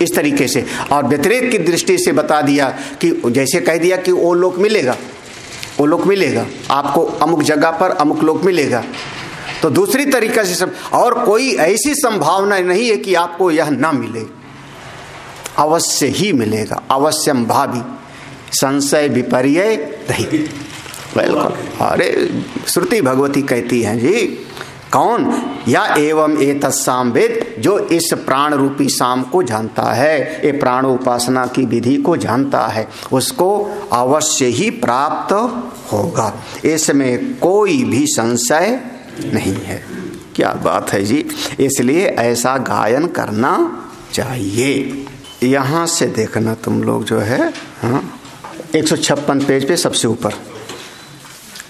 इस तरीके से, और व्यतिरेक की दृष्टि से बता दिया कि जैसे कह दिया कि वो लोक मिलेगा, वो लोक मिलेगा आपको, अमुक जगह पर अमुक लोक मिलेगा, तो दूसरी तरीका से सब, और कोई ऐसी संभावना नहीं है कि आपको यह ना मिले, अवश्य ही मिलेगा, अवश्यम भावी, संशय विपर्य रहित। बिल्कुल। अरे श्रुति भगवती कहती है जी, कौन? या एवं एतस्साम वेद, जो इस प्राण रूपी साम को जानता है, ये प्राण उपासना की विधि को जानता है, उसको अवश्य ही प्राप्त होगा, इसमें कोई भी संशय नहीं है। क्या बात है जी, इसलिए ऐसा गायन करना चाहिए। यहां से देखना तुम लोग जो है, हाँ 156 पेज पे सबसे ऊपर,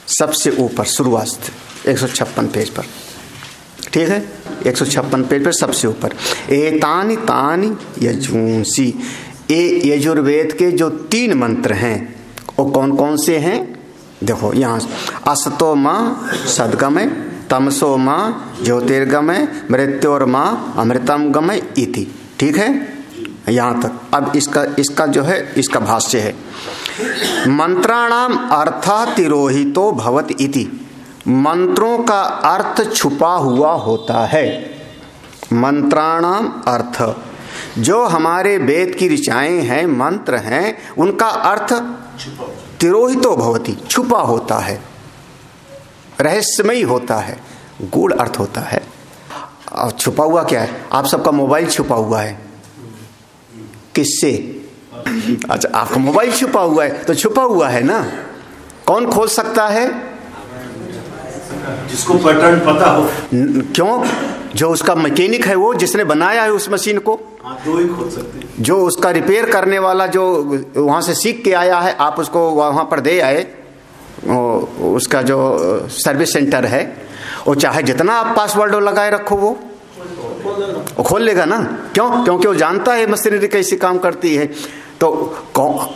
सबसे ऊपर शुरुआत 156 पेज पर, ठीक है, 156 पेज पर सबसे ऊपर, एतानि तानि यजूंसी, ये यजुर्वेद के जो 3 मंत्र हैं वो कौन कौन से हैं? देखो यहाँ, असतो माँ सद्गमय, तमसो माँ ज्योतिर्गमय, मृत्योर्मा अमृतम गमय इति, ठीक है यहाँ तक। अब इसका जो है, इसका भाष्य है, मंत्राणाम अर्थः तिरोहितो भवति इति, मंत्रों का अर्थ छुपा हुआ होता है। मंत्राणाम अर्थ, जो हमारे वेद की ऋचाएं हैं, मंत्र हैं, उनका अर्थ तिरोहितो भवति, छुपा होता है, रहस्यमयी होता है, गूढ़ अर्थ होता है। और छुपा हुआ क्या है? आप सबका मोबाइल छुपा हुआ है, किससे? अच्छा, आपका मोबाइल छुपा हुआ है तो छुपा हुआ है ना, कौन खोल सकता है? जिसको पैटर्न पता हो। क्यों? जो उसका मैकेनिक है, वो जिसने बनाया है उस मशीन को, दो ही खोल सकते हैं। जो उसका रिपेयर करने वाला, जो वहां से सीख के आया है, आप उसको वहां पर दे आए, उसका जो सर्विस सेंटर है, वो चाहे जितना आप पासवर्ड लगाए रखो वो खोल लेगा ना। क्यों? क्योंकि वो जानता है मशीनरी कैसी काम करती है। तो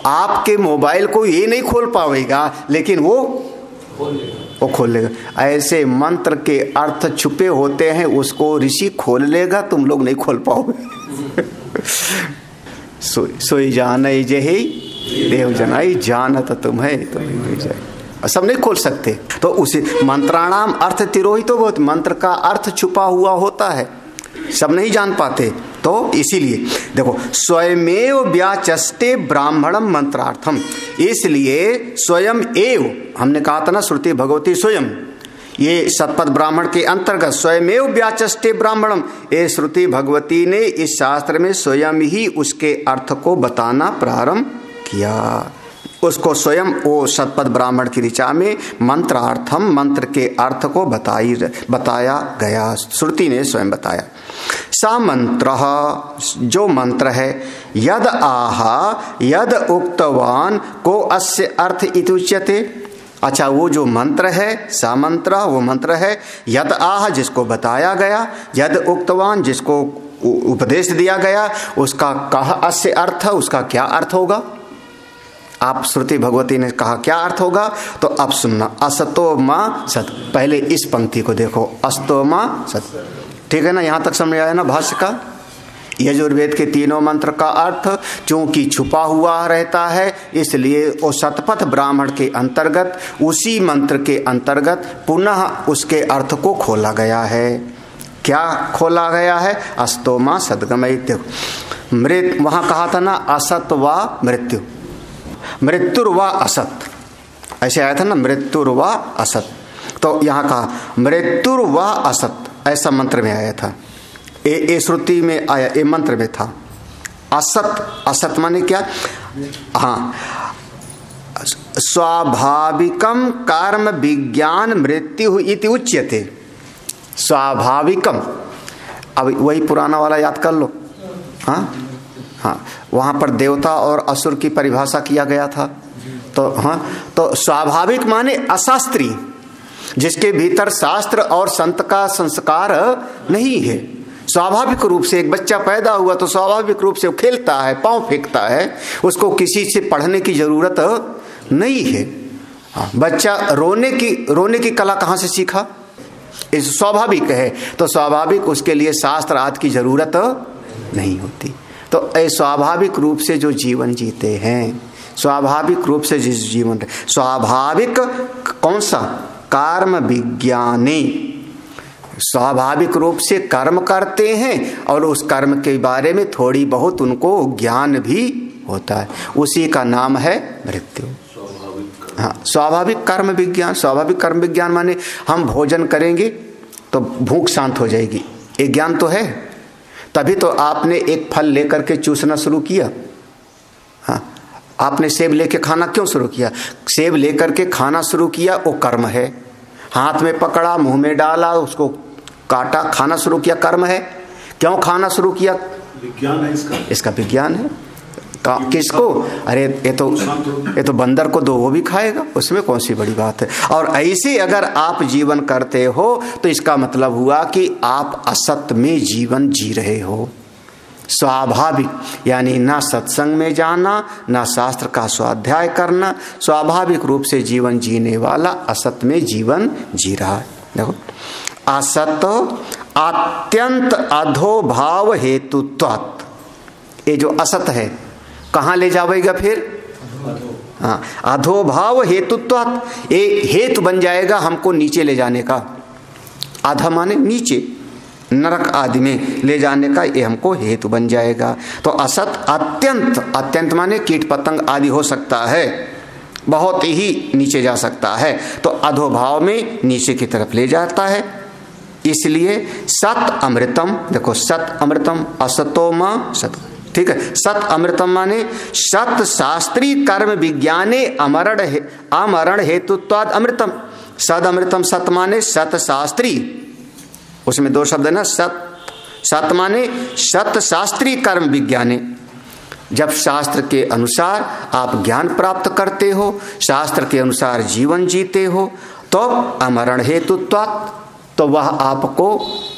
आपके मोबाइल को ये नहीं खोल पाएगा, लेकिन वो खोल लेगा। ऐसे मंत्र के अर्थ छुपे होते हैं, उसको ऋषि खोल लेगा, तुम लोग नहीं खोल पाओगे। सोई जाने जही देव जनाई, जानत तुम्हें तो सब नहीं खोल सकते। तो उसे मंत्राणाम अर्थ तिरोहितो बहुत, मंत्र का अर्थ छुपा हुआ होता है, सब नहीं जान पाते। तो इसीलिए देखो, स्वयमेव व्याचष्टे ब्राह्मणम मंत्रार्थम, इसलिए स्वयं एव, हमने कहा था ना श्रुति भगवती स्वयं, ये शतपथ ब्राह्मण के अंतर्गत स्वयमेव व्याचष्टे ब्राह्मणम, ये श्रुति भगवती ने इस शास्त्र में स्वयं ही उसके अर्थ को बताना प्रारंभ किया। उसको स्वयं वो शतपथ ब्राह्मण की ऋचा में मंत्रार्थम, मंत्र के अर्थ को बताया गया, श्रुति ने स्वयं बताया। सा मंत्र, जो मंत्र है, यद आहा यद उक्तवान को अस्य अर्थ इति उच्यते। अच्छा, वो जो मंत्र है, सा मंत्र, वो मंत्र है, यद आह जिसको बताया गया, यद उक्तवान जिसको उपदेश दिया गया, उसका कहा अस्य अर्थ, उसका क्या अर्थ होगा? आप श्रुति भगवती ने कहा क्या अर्थ होगा, तो अब सुनना। असतो माँ सत, पहले इस पंक्ति को देखो, अस्तो माँ सत, ठीक है ना, यहां तक समझ आया ना भाष्य का। यजुर्वेद के तीनों मंत्र का अर्थ चूंकि छुपा हुआ रहता है, इसलिए वो शतपथ ब्राह्मण के अंतर्गत, उसी मंत्र के अंतर्गत पुनः उसके अर्थ को खोला गया है। क्या खोला गया है? अस्तोमा सद्गमय। मृत, वहां कहा था ना असत व मृत्यु, मृत्युर्वा असत, ऐसे आया था ना, मृत्युर्वा असत। तो यहां कहा मृत्युर्वा असत, ऐसा मंत्र में आया था, ये श्रुति में आया, ये मंत्र में था। असत, असत माने क्या? हाँ, स्वाभाविकम कर्म विज्ञान मृत्यु इति उच्यते। स्वाभाविकम, अब वही पुराना वाला याद कर लो। हाँ हाँ, वहाँ पर देवता और असुर की परिभाषा किया गया था। तो हाँ, तो स्वाभाविक माने अशास्त्रीय, जिसके भीतर शास्त्र और संत का संस्कार नहीं है। स्वाभाविक रूप से एक बच्चा पैदा हुआ तो स्वाभाविक रूप से वो खेलता है, पांव फेंकता है, उसको किसी से पढ़ने की जरूरत नहीं है। बच्चा रोने की कला कहाँ से सीखा? इस स्वाभाविक है, तो स्वाभाविक उसके लिए शास्त्र आदि की जरूरत नहीं होती। तो स्वाभाविक रूप से जो जीवन जीते हैं, स्वाभाविक रूप से जिस जीवन, स्वाभाविक कौन सा? कर्म विज्ञानी, स्वाभाविक रूप से कर्म करते हैं और उस कर्म के बारे में थोड़ी बहुत उनको ज्ञान भी होता है, उसी का नाम है मृत्यु। हाँ, स्वाभाविक कर्म विज्ञान। स्वाभाविक कर्म विज्ञान माने हम भोजन करेंगे तो भूख शांत हो जाएगी, ये ज्ञान तो है। तभी तो आपने एक फल लेकर के चूसना शुरू किया। हाँ, आपने सेब लेके खाना क्यों शुरू किया? सेब लेकर के खाना शुरू किया, वो कर्म है। हाथ में पकड़ा, मुंह में डाला, उसको काटा, खाना शुरू किया, कर्म है। क्यों खाना शुरू किया? विज्ञान है इसका विज्ञान है। किसको? अरे ये तो बंदर को दो, वो भी खाएगा, उसमें कौन सी बड़ी बात है। और ऐसे अगर आप जीवन करते हो तो इसका मतलब हुआ कि आप असत में जीवन जी रहे हो। स्वाभाविक यानी ना सत्संग में जाना, ना शास्त्र का स्वाध्याय करना, स्वाभाविक रूप से जीवन जीने वाला असत में जीवन जी रहा है। देखो, असत अत्यंत अधोभाव हेतुत्वात्, ये जो असत है कहाँ ले जावेगा फिर? हाँ, अधोभाव हेतुत्वात्, ये हेतु बन जाएगा हमको नीचे ले जाने का। आधा माने नीचे, नरक आदि में ले जाने का ये हमको हेतु बन जाएगा। तो असत अत्यंत, अत्यंत माने कीट पतंग आदि हो सकता है, बहुत ही नीचे जा सकता है, तो अधोभाव में नीचे की तरफ ले जाता है। इसलिए सत अमृतम, देखो सत अमृतम, असतो मां सत, ठीक है। सत अमृतम माने सत शास्त्रीय कर्म विज्ञाने अमरण हेतुत्वाद अमृतम। सद अमृतम, सत माने सत शास्त्रीय, उसमें दो शब्द है ना, सत माने सत शास्त्रीय कर्म विज्ञाने। जब शास्त्र के अनुसार आप ज्ञान प्राप्त करते हो, शास्त्र के अनुसार जीवन जीते हो, तो अमरण हेतुत्वात्, तो वह आपको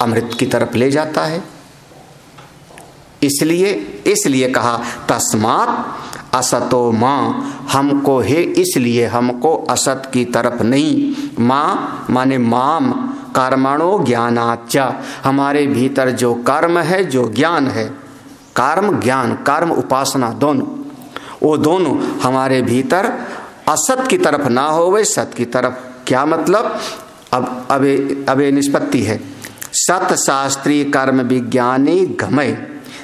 अमृत की तरफ ले जाता है। इसलिए कहा तस्मात् असतो मां, हमको है इसलिए हमको असत की तरफ नहीं, मां माने माम कर्मणो ज्ञानाच्च, हमारे भीतर जो कर्म है, जो ज्ञान है, कर्म ज्ञान, कर्म उपासना दोनों, वो दोनों हमारे भीतर असत की तरफ ना होवे, सत की तरफ। क्या मतलब? अब निष्पत्ति है। सत शास्त्रीय कर्म विज्ञानी गमय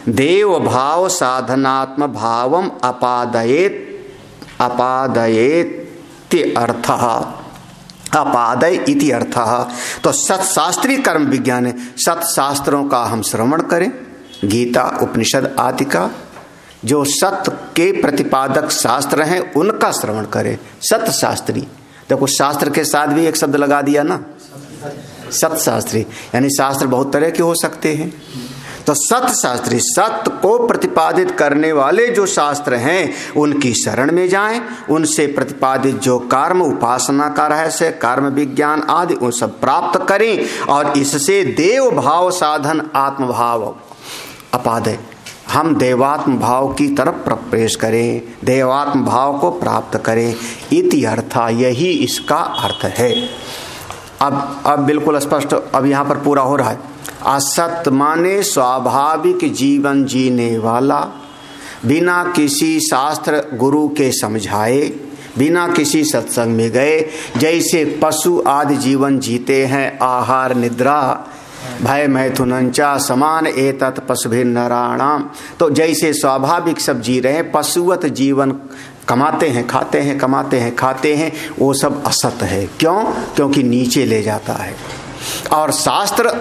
देव भाव साधनात्म भावम अपादयेति अर्थः, अपादय इति अर्थः। तो सत्शास्त्रीय कर्म विज्ञान है, सत्शास्त्रों का हम श्रवण करें, गीता उपनिषद आदि का, जो सत्य के प्रतिपादक शास्त्र हैं उनका श्रवण करें। सत्शास्त्री, देखो शास्त्र के साथ भी एक शब्द लगा दिया ना, सत्शास्त्री, यानी शास्त्र बहुत तरह के हो सकते हैं। तो सत्शास्त्री, सत्य को प्रतिपादित करने वाले जो शास्त्र हैं उनकी शरण में जाएं, उनसे प्रतिपादित जो कर्म उपासना का रहस्य, कर्म विज्ञान आदि, वो सब प्राप्त करें और इससे देव भाव साधन आत्मभाव अपादय, हम देवात्म भाव की तरफ प्रवेश करें, देवात्म भाव को प्राप्त करें, इति अर्थ, यही इसका अर्थ है। अब बिल्कुल स्पष्ट, अब यहाँ पर पूरा हो रहा है। असत माने स्वाभाविक जीवन जीने वाला, बिना किसी शास्त्र गुरु के समझाए, बिना किसी सत्संग में गए, जैसे पशु आदि जीवन जीते हैं, आहार निद्रा भय मैथुनंचा समान एतत् पशुभिर्नराणाम, तो जैसे स्वाभाविक सब जी रहे हैं, पशुवत जीवन कमाते हैं, खाते हैं, कमाते हैं, खाते हैं, वो सब असत है। क्यों? क्योंकि नीचे ले जाता है। और शास्त्र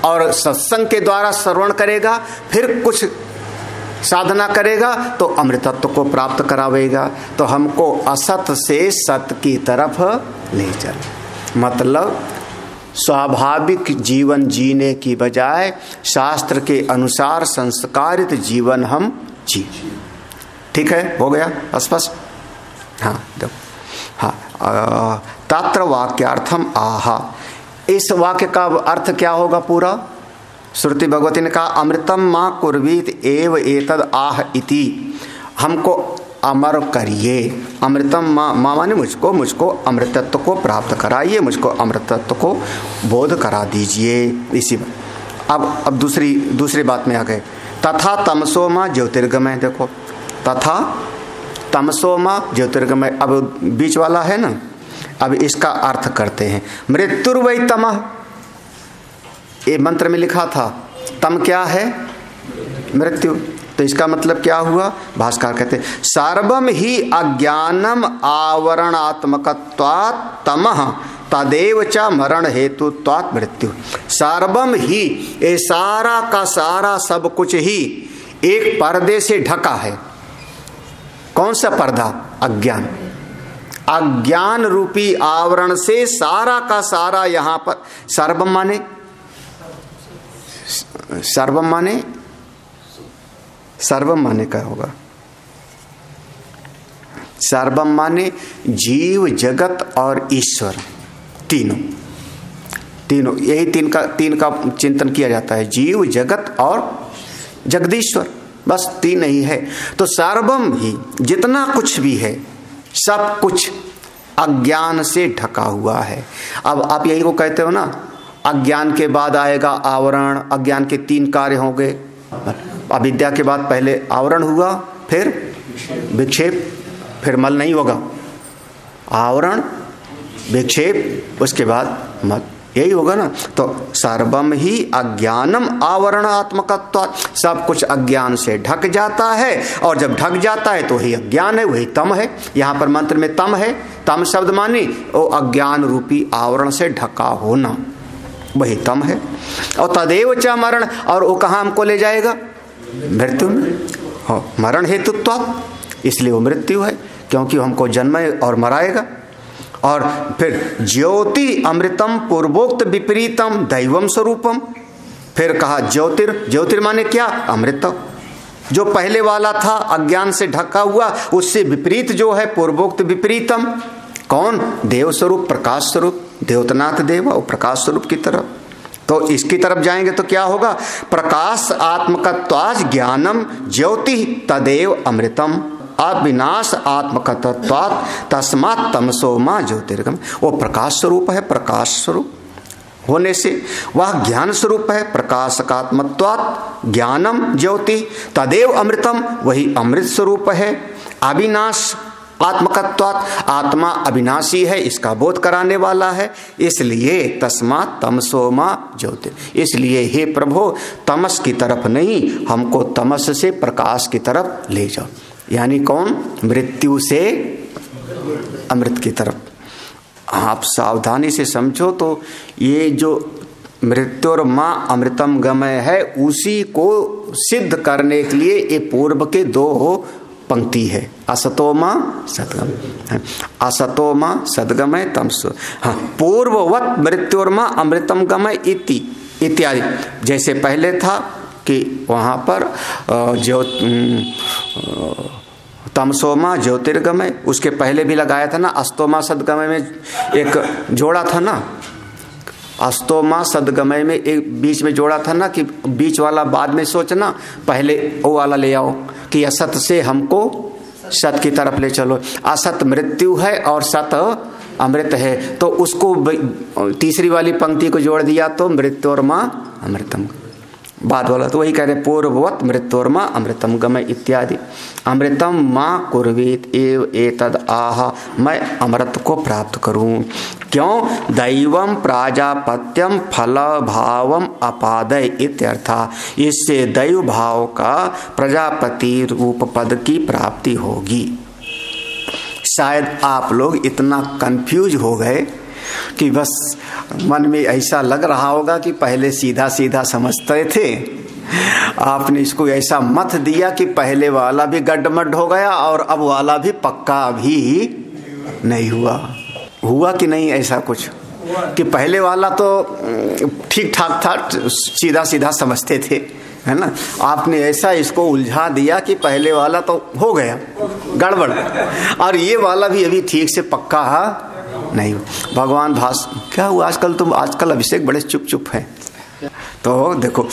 और सत्संग के द्वारा श्रवण करेगा, फिर कुछ साधना करेगा तो अमृतत्व को प्राप्त करावेगा। तो हमको असत से सत की तरफ ले चल, मतलब स्वाभाविक जीवन जीने की बजाय शास्त्र के अनुसार संस्कारित जीवन हम जी। ठीक है, हो गया स्पष्ट? हाँ देखो, हाँ तत्र वाक्यार्थम आहा, इस वाक्य का अर्थ क्या होगा पूरा? श्रुति भगवती ने कहा अमृतम माँ कुर्वीत एव एतद आह इति, हमको अमर करिए। अमृतम माँ माने मुझको अमृतत्व को प्राप्त कराइए, मुझको अमृतत्व को बोध करा दीजिए। इसी अब दूसरी बात में आ गए। तथा तमसो माँ ज्योतिर्गमय, देखो तथा तमसो माँ ज्योतिर्गमय, अब बीच वाला है ना, अब इसका अर्थ करते हैं। मृत्युर्वै तमः, ये मंत्र में लिखा था तम क्या है? मृत्यु। तो इसका मतलब क्या हुआ? भास्कर कहते सर्वम ही अज्ञानम आवरणात्मकत्वात् तमः तदेव च मरण हेतुत्वात् मृत्यु। सर्वम ही, ये सारा का सारा सब कुछ ही एक पर्दे से ढका है। कौन सा पर्दा? अज्ञान। अज्ञान रूपी आवरण से सारा का सारा यहां पर सर्वम माने, सर्वम माने, सर्वम माने क्या होगा? सर्वम माने जीव जगत और ईश्वर, तीनों यही तीन का चिंतन किया जाता है। जीव जगत और जगदीश्वर, बस तीन ही है। तो सर्वम ही, जितना कुछ भी है सब कुछ अज्ञान से ढका हुआ है। अब आप यही को कहते हो ना, अज्ञान के बाद आएगा आवरण, अज्ञान के तीन कार्य होंगे। अविद्या के बाद पहले आवरण हुआ, फिर विक्षेप, फिर मल नहीं होगा, आवरण विक्षेप, उसके बाद मल, यही होगा ना। तो सर्वम ही अज्ञानम आवरणात्मकत्वात्, सब कुछ अज्ञान से ढक जाता है, और जब ढक जाता है तो ही अज्ञान है, वही तम है। यहाँ पर मंत्र में तम है, तम शब्द मानी वो अज्ञान रूपी आवरण से ढका होना, वही तम है। और तदेव च मरण, और वो कहाँ हमको ले जाएगा? मृत्यु में। हाँ, मरण हेतुत्वात्, इसलिए वो मृत्यु है, क्योंकि हमको जन्म और मराएगा। और फिर ज्योति अमृतम पूर्वोक्त विपरीतम दैवम स्वरूपम, फिर कहा ज्योतिर माने क्या? अमृत। जो पहले वाला था अज्ञान से ढका हुआ, उससे विपरीत जो है पूर्वोक्त विपरीतम, कौन? देव स्वरूप, प्रकाश स्वरूप, देवतनाथ देव और प्रकाश स्वरूप की तरफ। तो इसकी तरफ जाएंगे तो क्या होगा? प्रकाश आत्मकत्वात् ज्ञानम ज्योति तदेव अमृतम, अविनाश आत्मकत्वात् तस्मात् तमसो मां ज्योतिर्गम। वो प्रकाश स्वरूप है, प्रकाश स्वरूप होने से वह ज्ञान स्वरूप है, प्रकाशकात्मत्वात् ज्ञानम ज्योति तदेव अमृतम, वही अमृत स्वरूप है। अविनाश आत्मकत्वात्, आत्मा अविनाशी है, इसका बोध कराने वाला है। इसलिए तस्मात् तमसो मां ज्योति, इसलिए हे प्रभु तमस की तरफ नहीं, हमको तमस से प्रकाश की तरफ ले जाओ। यानी कौन? मृत्यु से अमृत की तरफ। आप सावधानी से समझो तो ये जो मृत्युर्मा अमृतम गमय है, उसी को सिद्ध करने के लिए ये पूर्व के दो पंक्ति है, असतोमा सदगम, असतोमा सदगमय तमसो। हाँ, पूर्ववत मृत्युर्मा अमृतम गमय इति इत्यादि। जैसे पहले था कि वहाँ पर तमसोमा ज्योतिर्गमय, उसके पहले भी लगाया था ना अस्तोमा सदगमय में एक जोड़ा था ना, अस्तोमा सदगमय में एक बीच में जोड़ा था ना, कि बीच वाला बाद में सोचना, पहले वो वाला ले आओ कि असत से हमको सत की तरफ ले चलो। असत मृत्यु है और सत अमृत है, तो उसको तीसरी वाली पंक्ति को जोड़ दिया तो मृत्योर्मा अमृतम, बाद वाला तो वही कह रहे पूर्ववत मृत्योर्मा अमृतम गमय इत्यादि। अमृतम माँ कुर्वीत एव एतद आह, मैं अमृत को प्राप्त करूं। क्यों? दैवम प्राजापत्यम फल भावम अपादय इत्यर्था, इससे दैव भाव का प्रजापति रूप पद की प्राप्ति होगी। शायद आप लोग इतना कंफ्यूज हो गए कि बस मन में ऐसा लग रहा होगा कि पहले सीधा सीधा समझते थे, आपने इसको ऐसा मत दिया कि पहले वाला भी गड्ढमड्ढ हो गया और अब वाला भी पक्का भी नहीं हुआ कि नहीं ऐसा कुछ कि पहले वाला तो ठीक ठाक था, सीधा सीधा समझते थे, है ना। आपने ऐसा इसको उलझा दिया कि पहले वाला तो हो गया गड़बड़ और ये वाला भी अभी ठीक से पक्का नहीं हुआ। भगवान भास क्या हुआ आजकल अभिषेक बड़े चुप चुप है। तो देखो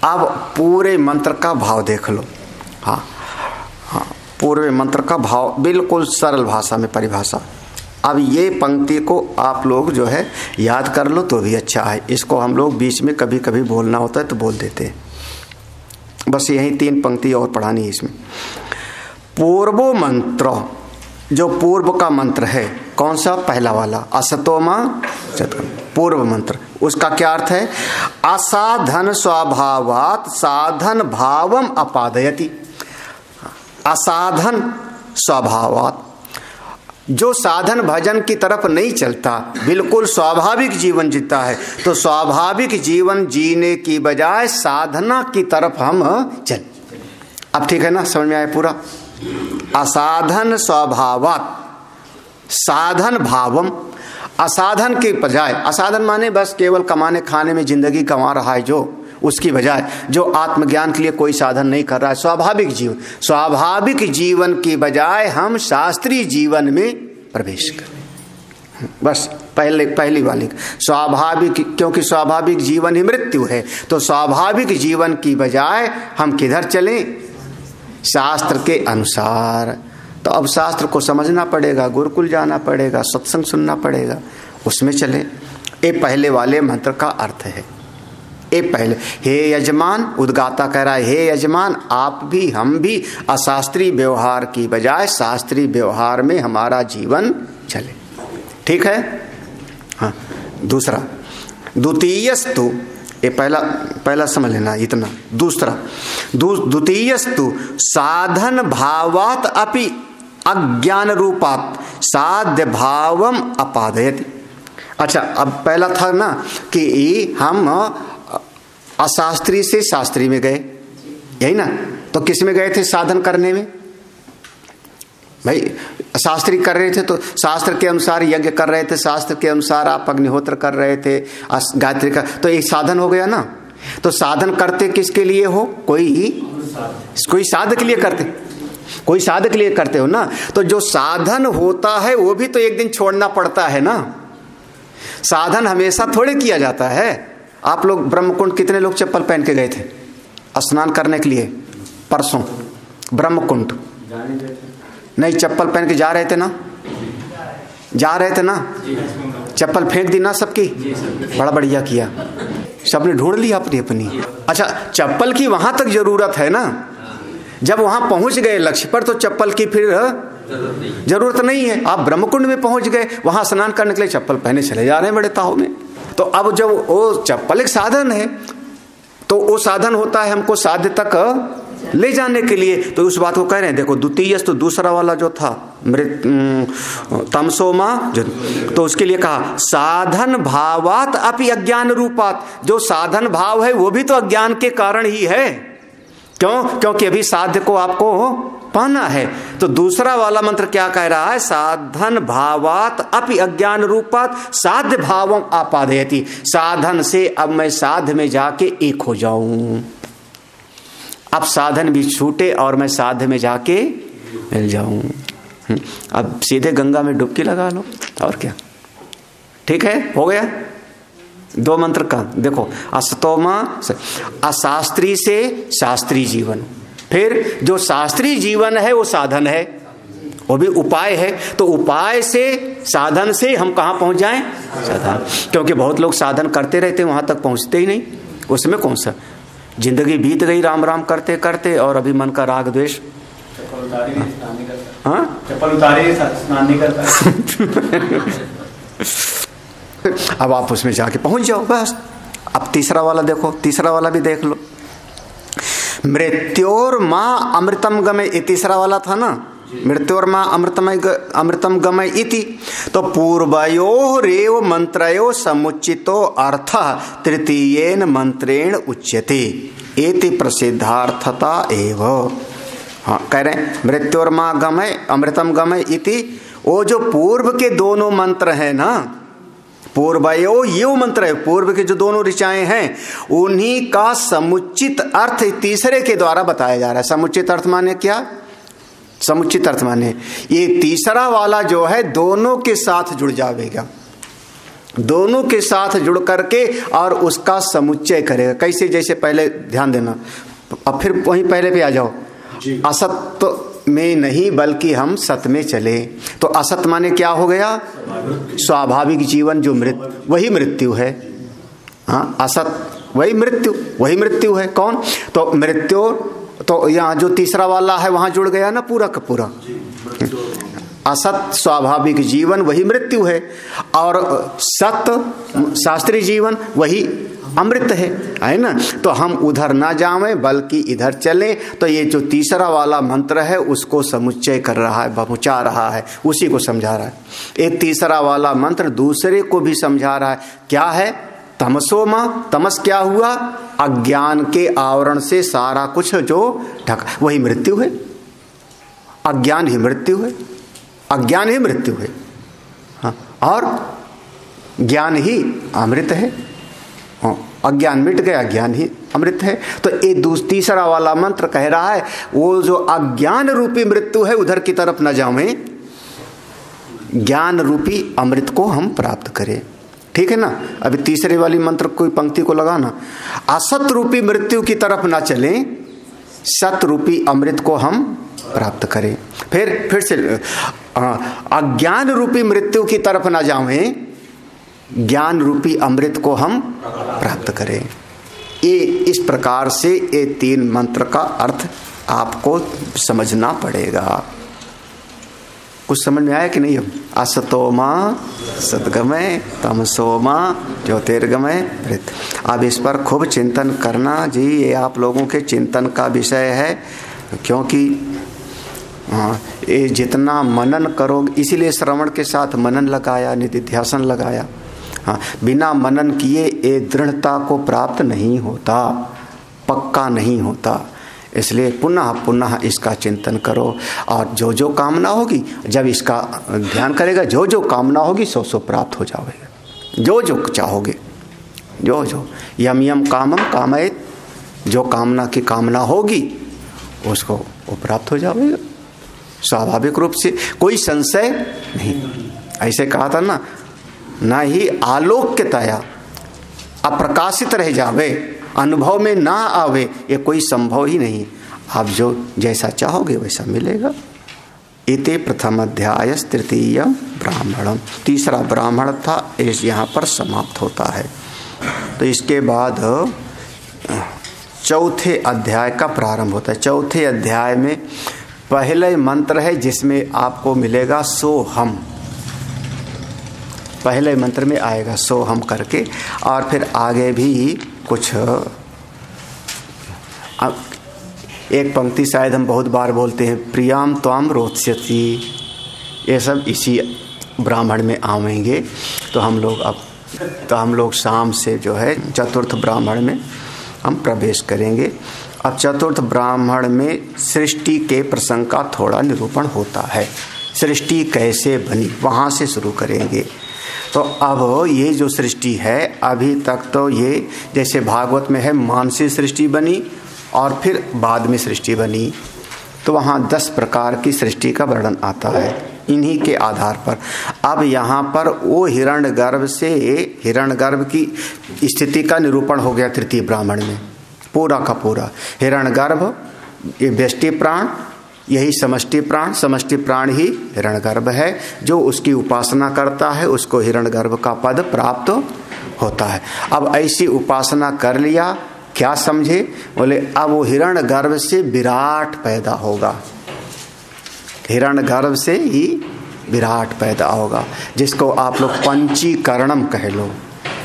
अब पूरे मंत्र का भाव देख लो। हाँ, पूरे मंत्र का भाव बिल्कुल सरल भाषा में परिभाषा। अब ये पंक्ति को आप लोग जो है याद कर लो तो भी अच्छा है। इसको हम लोग बीच में कभी कभी बोलना होता है तो बोल देते हैं। बस यही 3 पंक्ति और पढ़ानी है इसमें। पूर्वो मंत्र, जो पूर्व का मंत्र है कौन सा, पहला वाला असतोमा सतम, पूर्व मंत्र, उसका क्या अर्थ है, असाधन स्वभावात साधन भावम अपादयति। असाधन स्वभावात, जो साधन भजन की तरफ नहीं चलता, बिल्कुल स्वाभाविक जीवन जीता है, तो स्वाभाविक जीवन जीने की बजाय साधना की तरफ हम चल। अब ठीक है ना, समझ में आया पूरा। असाधन स्वभावात साधन भावम, असाधन के बजाय, असाधन माने बस केवल कमाने खाने में जिंदगी कमा रहा है जो, उसकी बजाय जो आत्मज्ञान के लिए कोई साधन नहीं कर रहा है, स्वाभाविक जीवन, स्वाभाविक जीवन की बजाय हम शास्त्रीय जीवन में प्रवेश करें। बस पहली वाली स्वाभाविक, क्योंकि स्वाभाविक जीवन ही मृत्यु है, तो स्वाभाविक जीवन की बजाय हम किधर चलें, शास्त्र के अनुसार। तो अब शास्त्र को समझना पड़ेगा, गुरुकुल जाना पड़ेगा, सत्संग सुनना पड़ेगा, उसमें चले। ये पहले वाले मंत्र का अर्थ है। ये पहले, हे यजमान, उद्गाता कह रहा है, हे यजमान आप भी हम भी अशास्त्रीय व्यवहार की बजाय शास्त्रीय व्यवहार में हमारा जीवन चले। ठीक है। हाँ, दूसरा द्वितीयस्तु, ये पहला समझ लेना इतना। दूसरा द्वितीयस्तु साधन भावात अपि अज्ञान रूपात साध्य भावम अपादयति। अच्छा, अब पहला था ना कि हम अशास्त्रीय से शास्त्रीय में गए, यही ना। तो किस में गए थे, साधन करने में। भाई शास्त्रीय कर रहे थे तो शास्त्र के अनुसार यज्ञ कर रहे थे, शास्त्र के अनुसार आप अग्निहोत्र कर रहे थे, गायत्री का, तो एक साधन हो गया ना। तो साधन करते किसके लिए हो, कोई साध के लिए करते, कोई साध के लिए करते हो ना। तो जो साधन होता है वो भी तो एक दिन छोड़ना पड़ता है ना। साधन हमेशा थोड़े किया जाता है। आप लोग ब्रह्मकुंड कितने लोग चप्पल पहन के गए थे स्नान करने के लिए परसों? ब्रह्मकुंड नहीं, चप्पल पहन के जा रहे थे ना, जा रहे थे ना, चप्पल फेंक दी ना सबकी, बड़ा बढ़िया किया, सबने ढूंढ ली अपनी अपनी। अच्छा, चप्पल की वहां तक जरूरत है ना, जब वहां पहुंच गए लक्ष्य पर तो चप्पल की फिर जरूरत नहीं है। आप ब्रह्मकुंड में पहुंच गए, वहां स्नान करने के लिए चप्पल पहने चले जा रहे हैं बड़े ताव में। तो अब जब वो चप्पल एक साधन है, तो वो साधन होता है हमको साध्य तक ले जाने के लिए, तो उस बात को कह रहे हैं। देखो द्वितीय, तो दूसरा वाला जो था तमसोमा, तो उसके लिए कहा साधन भावात अपि अज्ञान रूपात। जो साधन भाव है वो भी तो अज्ञान के कारण ही है। क्यों? क्योंकि अभी साध्य को आपको पाना है। तो दूसरा वाला मंत्र क्या कह रहा है, साधन भावात अपि अज्ञान रूपात साध्य भावम आपादयति। साधन से अब मैं साध्य में जाके एक हो जाऊं, अब साधन भी छूटे और मैं साध्य में जाके मिल जाऊं। अब सीधे गंगा में डुबकी लगा लो, और क्या। ठीक है, हो गया। 2 मंत्र का देखो, असतोमा, अशास्त्रीय से शास्त्रीय जीवन। फिर जो शास्त्रीय जीवन है वो साधन है, वो भी उपाय है। तो उपाय से, साधन से हम कहां पहुंच जाएं, साधन। क्योंकि बहुत लोग साधन करते रहते वहां तक पहुंचते ही नहीं। उसमें कौन सा, जिंदगी बीत गई राम राम करते करते और अभी मन का राग द्वेष। चप्पल उतारी स्नान नहीं करता। अब आप उसमें जाके पहुंच जाओ बस। अब तीसरा वाला देखो, तीसरा वाला भी देख लो। मृत्योर मां अमृतम गमे, ये तीसरा वाला था ना। मृत्योर्मा अमृतम गमय इति। तो पूर्वयोरेव मंत्रयो समुचितो अर्थः तृतीयेन मंत्रेण उच्यते एति प्रसिद्धार्थता एव। हाँ, कह रहे हैं मृत्योर्मा गमय अमृतम गमय इति। वो जो पूर्व के दोनों मंत्र हैं ना, पूर्वयो ये मंत्र है, पूर्व के जो दोनों ऋचाएं हैं उन्हीं का समुचित अर्थ तीसरे के द्वारा बताया जा रहा है। समुचित अर्थ माने क्या? समुचित अर्थ माने ये तीसरा वाला जो है दोनों के साथ जुड़ जाएगा, दोनों के साथ जुड़ करके और उसका समुच्चय करेगा। कैसे? जैसे पहले ध्यान देना, अब फिर वहीं पहले पे आ जाओ। असत में नहीं बल्कि हम सत में चले। तो असत माने क्या हो गया? स्वाभाविक जीवन जो वही मृत्यु है। हाँ, असत वही मृत्यु है। कौन? तो मृत्यु, तो यहाँ जो तीसरा वाला है वहां जुड़ गया ना पूरा का पूरा। असत स्वाभाविक जीवन वही मृत्यु है, और सत्य शास्त्रीय जीवन वही अमृत है ना। तो हम उधर ना जाएं बल्कि इधर चलें। तो ये जो तीसरा वाला मंत्र है उसको समुच्चय कर रहा है, पहुंचा रहा है, उसी को समझा रहा है। ये तीसरा वाला मंत्र दूसरे को भी समझा रहा है। क्या है? तमसोमा। तमस क्या हुआ? अज्ञान के आवरण से सारा कुछ जो ढका, वही मृत्यु है। अज्ञान ही मृत्यु है, अज्ञान ही मृत्यु है। हाँ, और ज्ञान ही अमृत है। अज्ञान मिट गया, ज्ञान ही अमृत है। तो ये तीसरा वाला मंत्र कह रहा है वो जो अज्ञान रूपी मृत्यु है उधर की तरफ न जाएं, ज्ञान रूपी अमृत को हम प्राप्त करें। ठीक है ना? अभी तीसरे वाली मंत्र कोई पंक्ति को लगाना, असत रूपी मृत्यु की तरफ ना चलें, सत रूपी अमृत को हम प्राप्त करें। फिर से अज्ञान रूपी मृत्यु की तरफ ना जाएं, ज्ञान रूपी अमृत को हम प्राप्त करें। ये इस प्रकार से ये तीन मंत्र का अर्थ आपको समझना पड़ेगा। कुछ समझ में आया कि नहीं? असतोमा सद्गमय, तमसोमा ज्योतिर्गमय मृत। अब इस पर खूब चिंतन करना जी, ये आप लोगों के चिंतन का विषय है, क्योंकि ये जितना मनन करोगे, इसीलिए श्रवण के साथ मनन लगाया, निधिध्यासन लगाया। हाँ, बिना मनन किए ये दृढ़ता को प्राप्त नहीं होता, पक्का नहीं होता। इसलिए पुनः पुनः इसका चिंतन करो, और जो जो कामना होगी, जब इसका ध्यान करेगा, जो जो कामना होगी सो सो प्राप्त हो जाओगे। जो जो चाहोगे, जो जो यम यम कामम कामयेत, जो कामना की कामना होगी उसको वो प्राप्त हो जाओगे स्वाभाविक रूप से, कोई संशय नहीं। ऐसे कहा था ना, ना ही आलोक्यतया अप्रकाशित रह जावे, अनुभव में ना आवे, ये कोई संभव ही नहीं। आप जो जैसा चाहोगे वैसा मिलेगा। इति प्रथम अध्याय तृतीय ब्राह्मणम। तीसरा ब्राह्मण था, इस यहाँ पर समाप्त होता है। तो इसके बाद चौथे अध्याय का प्रारंभ होता है। चौथे अध्याय में पहले मंत्र है जिसमें आपको मिलेगा सोहम। पहले मंत्र में आएगा सोहम करके, और फिर आगे भी कुछ एक पंक्ति शायद हम बहुत बार बोलते हैं, प्रियाम त्वाम रोत्स्यति। ये सब इसी ब्राह्मण में आवेंगे। तो हम लोग शाम से जो है चतुर्थ ब्राह्मण में हम प्रवेश करेंगे। अब चतुर्थ ब्राह्मण में सृष्टि के प्रसंग का थोड़ा निरूपण होता है। सृष्टि कैसे बनी वहाँ से शुरू करेंगे। तो अब ये जो सृष्टि है, अभी तक तो ये जैसे भागवत में है मानसी सृष्टि बनी और फिर बाद में सृष्टि बनी, तो वहाँ 10 प्रकार की सृष्टि का वर्णन आता है इन्हीं के आधार पर। अब यहाँ पर वो हिरण्यगर्भ से हिरण्यगर्भ की स्थिति का निरूपण हो गया तृतीय ब्राह्मण में, पूरा का पूरा। हिरण्यगर्भ ये व्यष्टि प्राण, यही समष्टि प्राण ही हिरण्यगर्भ है। जो उसकी उपासना करता है उसको हिरण्यगर्भ का पद प्राप्त होता है। अब ऐसी उपासना कर लिया, क्या समझे? बोले अब वो हिरण्यगर्भ से विराट पैदा होगा, हिरण्यगर्भ से ही विराट पैदा होगा, जिसको आप लोग पंचीकरणम कह लो।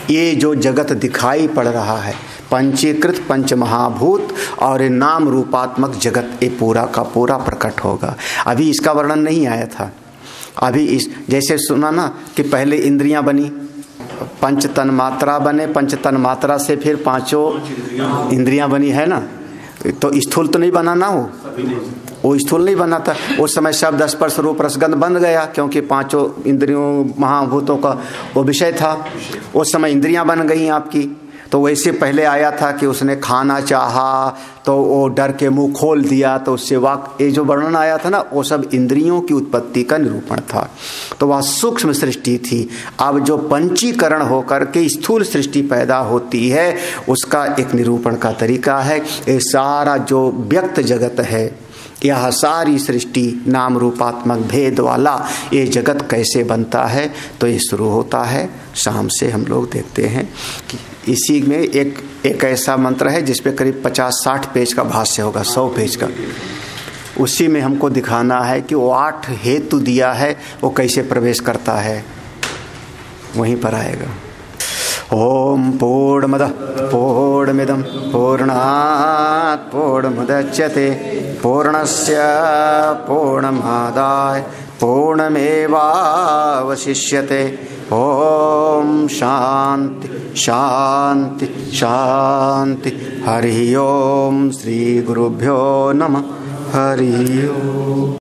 ये जो जगत दिखाई पड़ रहा है पंचीकृत पंच महाभूत और ये नाम रूपात्मक जगत ये पूरा का पूरा प्रकट होगा। अभी इसका वर्णन नहीं आया था। अभी इस जैसे सुना ना कि पहले इंद्रियां बनी, पंच तन मात्रा बने, पंच तन मात्रा से फिर पांचों इंद्रियां बनी, है ना। तो स्थूल तो नहीं बना ना, वो स्थूल नहीं बना था। उस समय शब्द स्पर्श रूप रसगंध बन गया, क्योंकि पांचों इंद्रियों महाभूतों का वो विषय था। उस समय इंद्रियां बन गई आपकी। तो वैसे पहले आया था कि उसने खाना चाहा तो वो डर के मुंह खोल दिया, तो उससे वाक ये जो वर्णन आया था ना, वो सब इंद्रियों की उत्पत्ति का निरूपण था। तो वह सूक्ष्म सृष्टि थी। अब जो पंचीकरण होकर के स्थूल सृष्टि पैदा होती है, उसका एक निरूपण का तरीका है। ये सारा जो व्यक्त जगत है, यह सारी सृष्टि नाम रूपात्मक भेद वाला ये जगत कैसे बनता है, तो ये शुरू होता है शाम से। हम लोग देखते हैं कि इसी में एक ऐसा मंत्र है जिस पे करीब 50-60 पेज का भाष्य होगा, 100 पेज का। उसी में हमको दिखाना है कि वो 8 हेतु दिया है, वो कैसे प्रवेश करता है, वहीं पर आएगा। ओम पूर्णमदः पूर्णमिदं पूर्णात् पूर्णमुदच्यते पूर्णस्य पूर्णमादाय पूर्णमेवावशिष्यते। ओम शांति शांति शांति। हरि ओम। श्री गुरुभ्यो नमः। हरि ओम।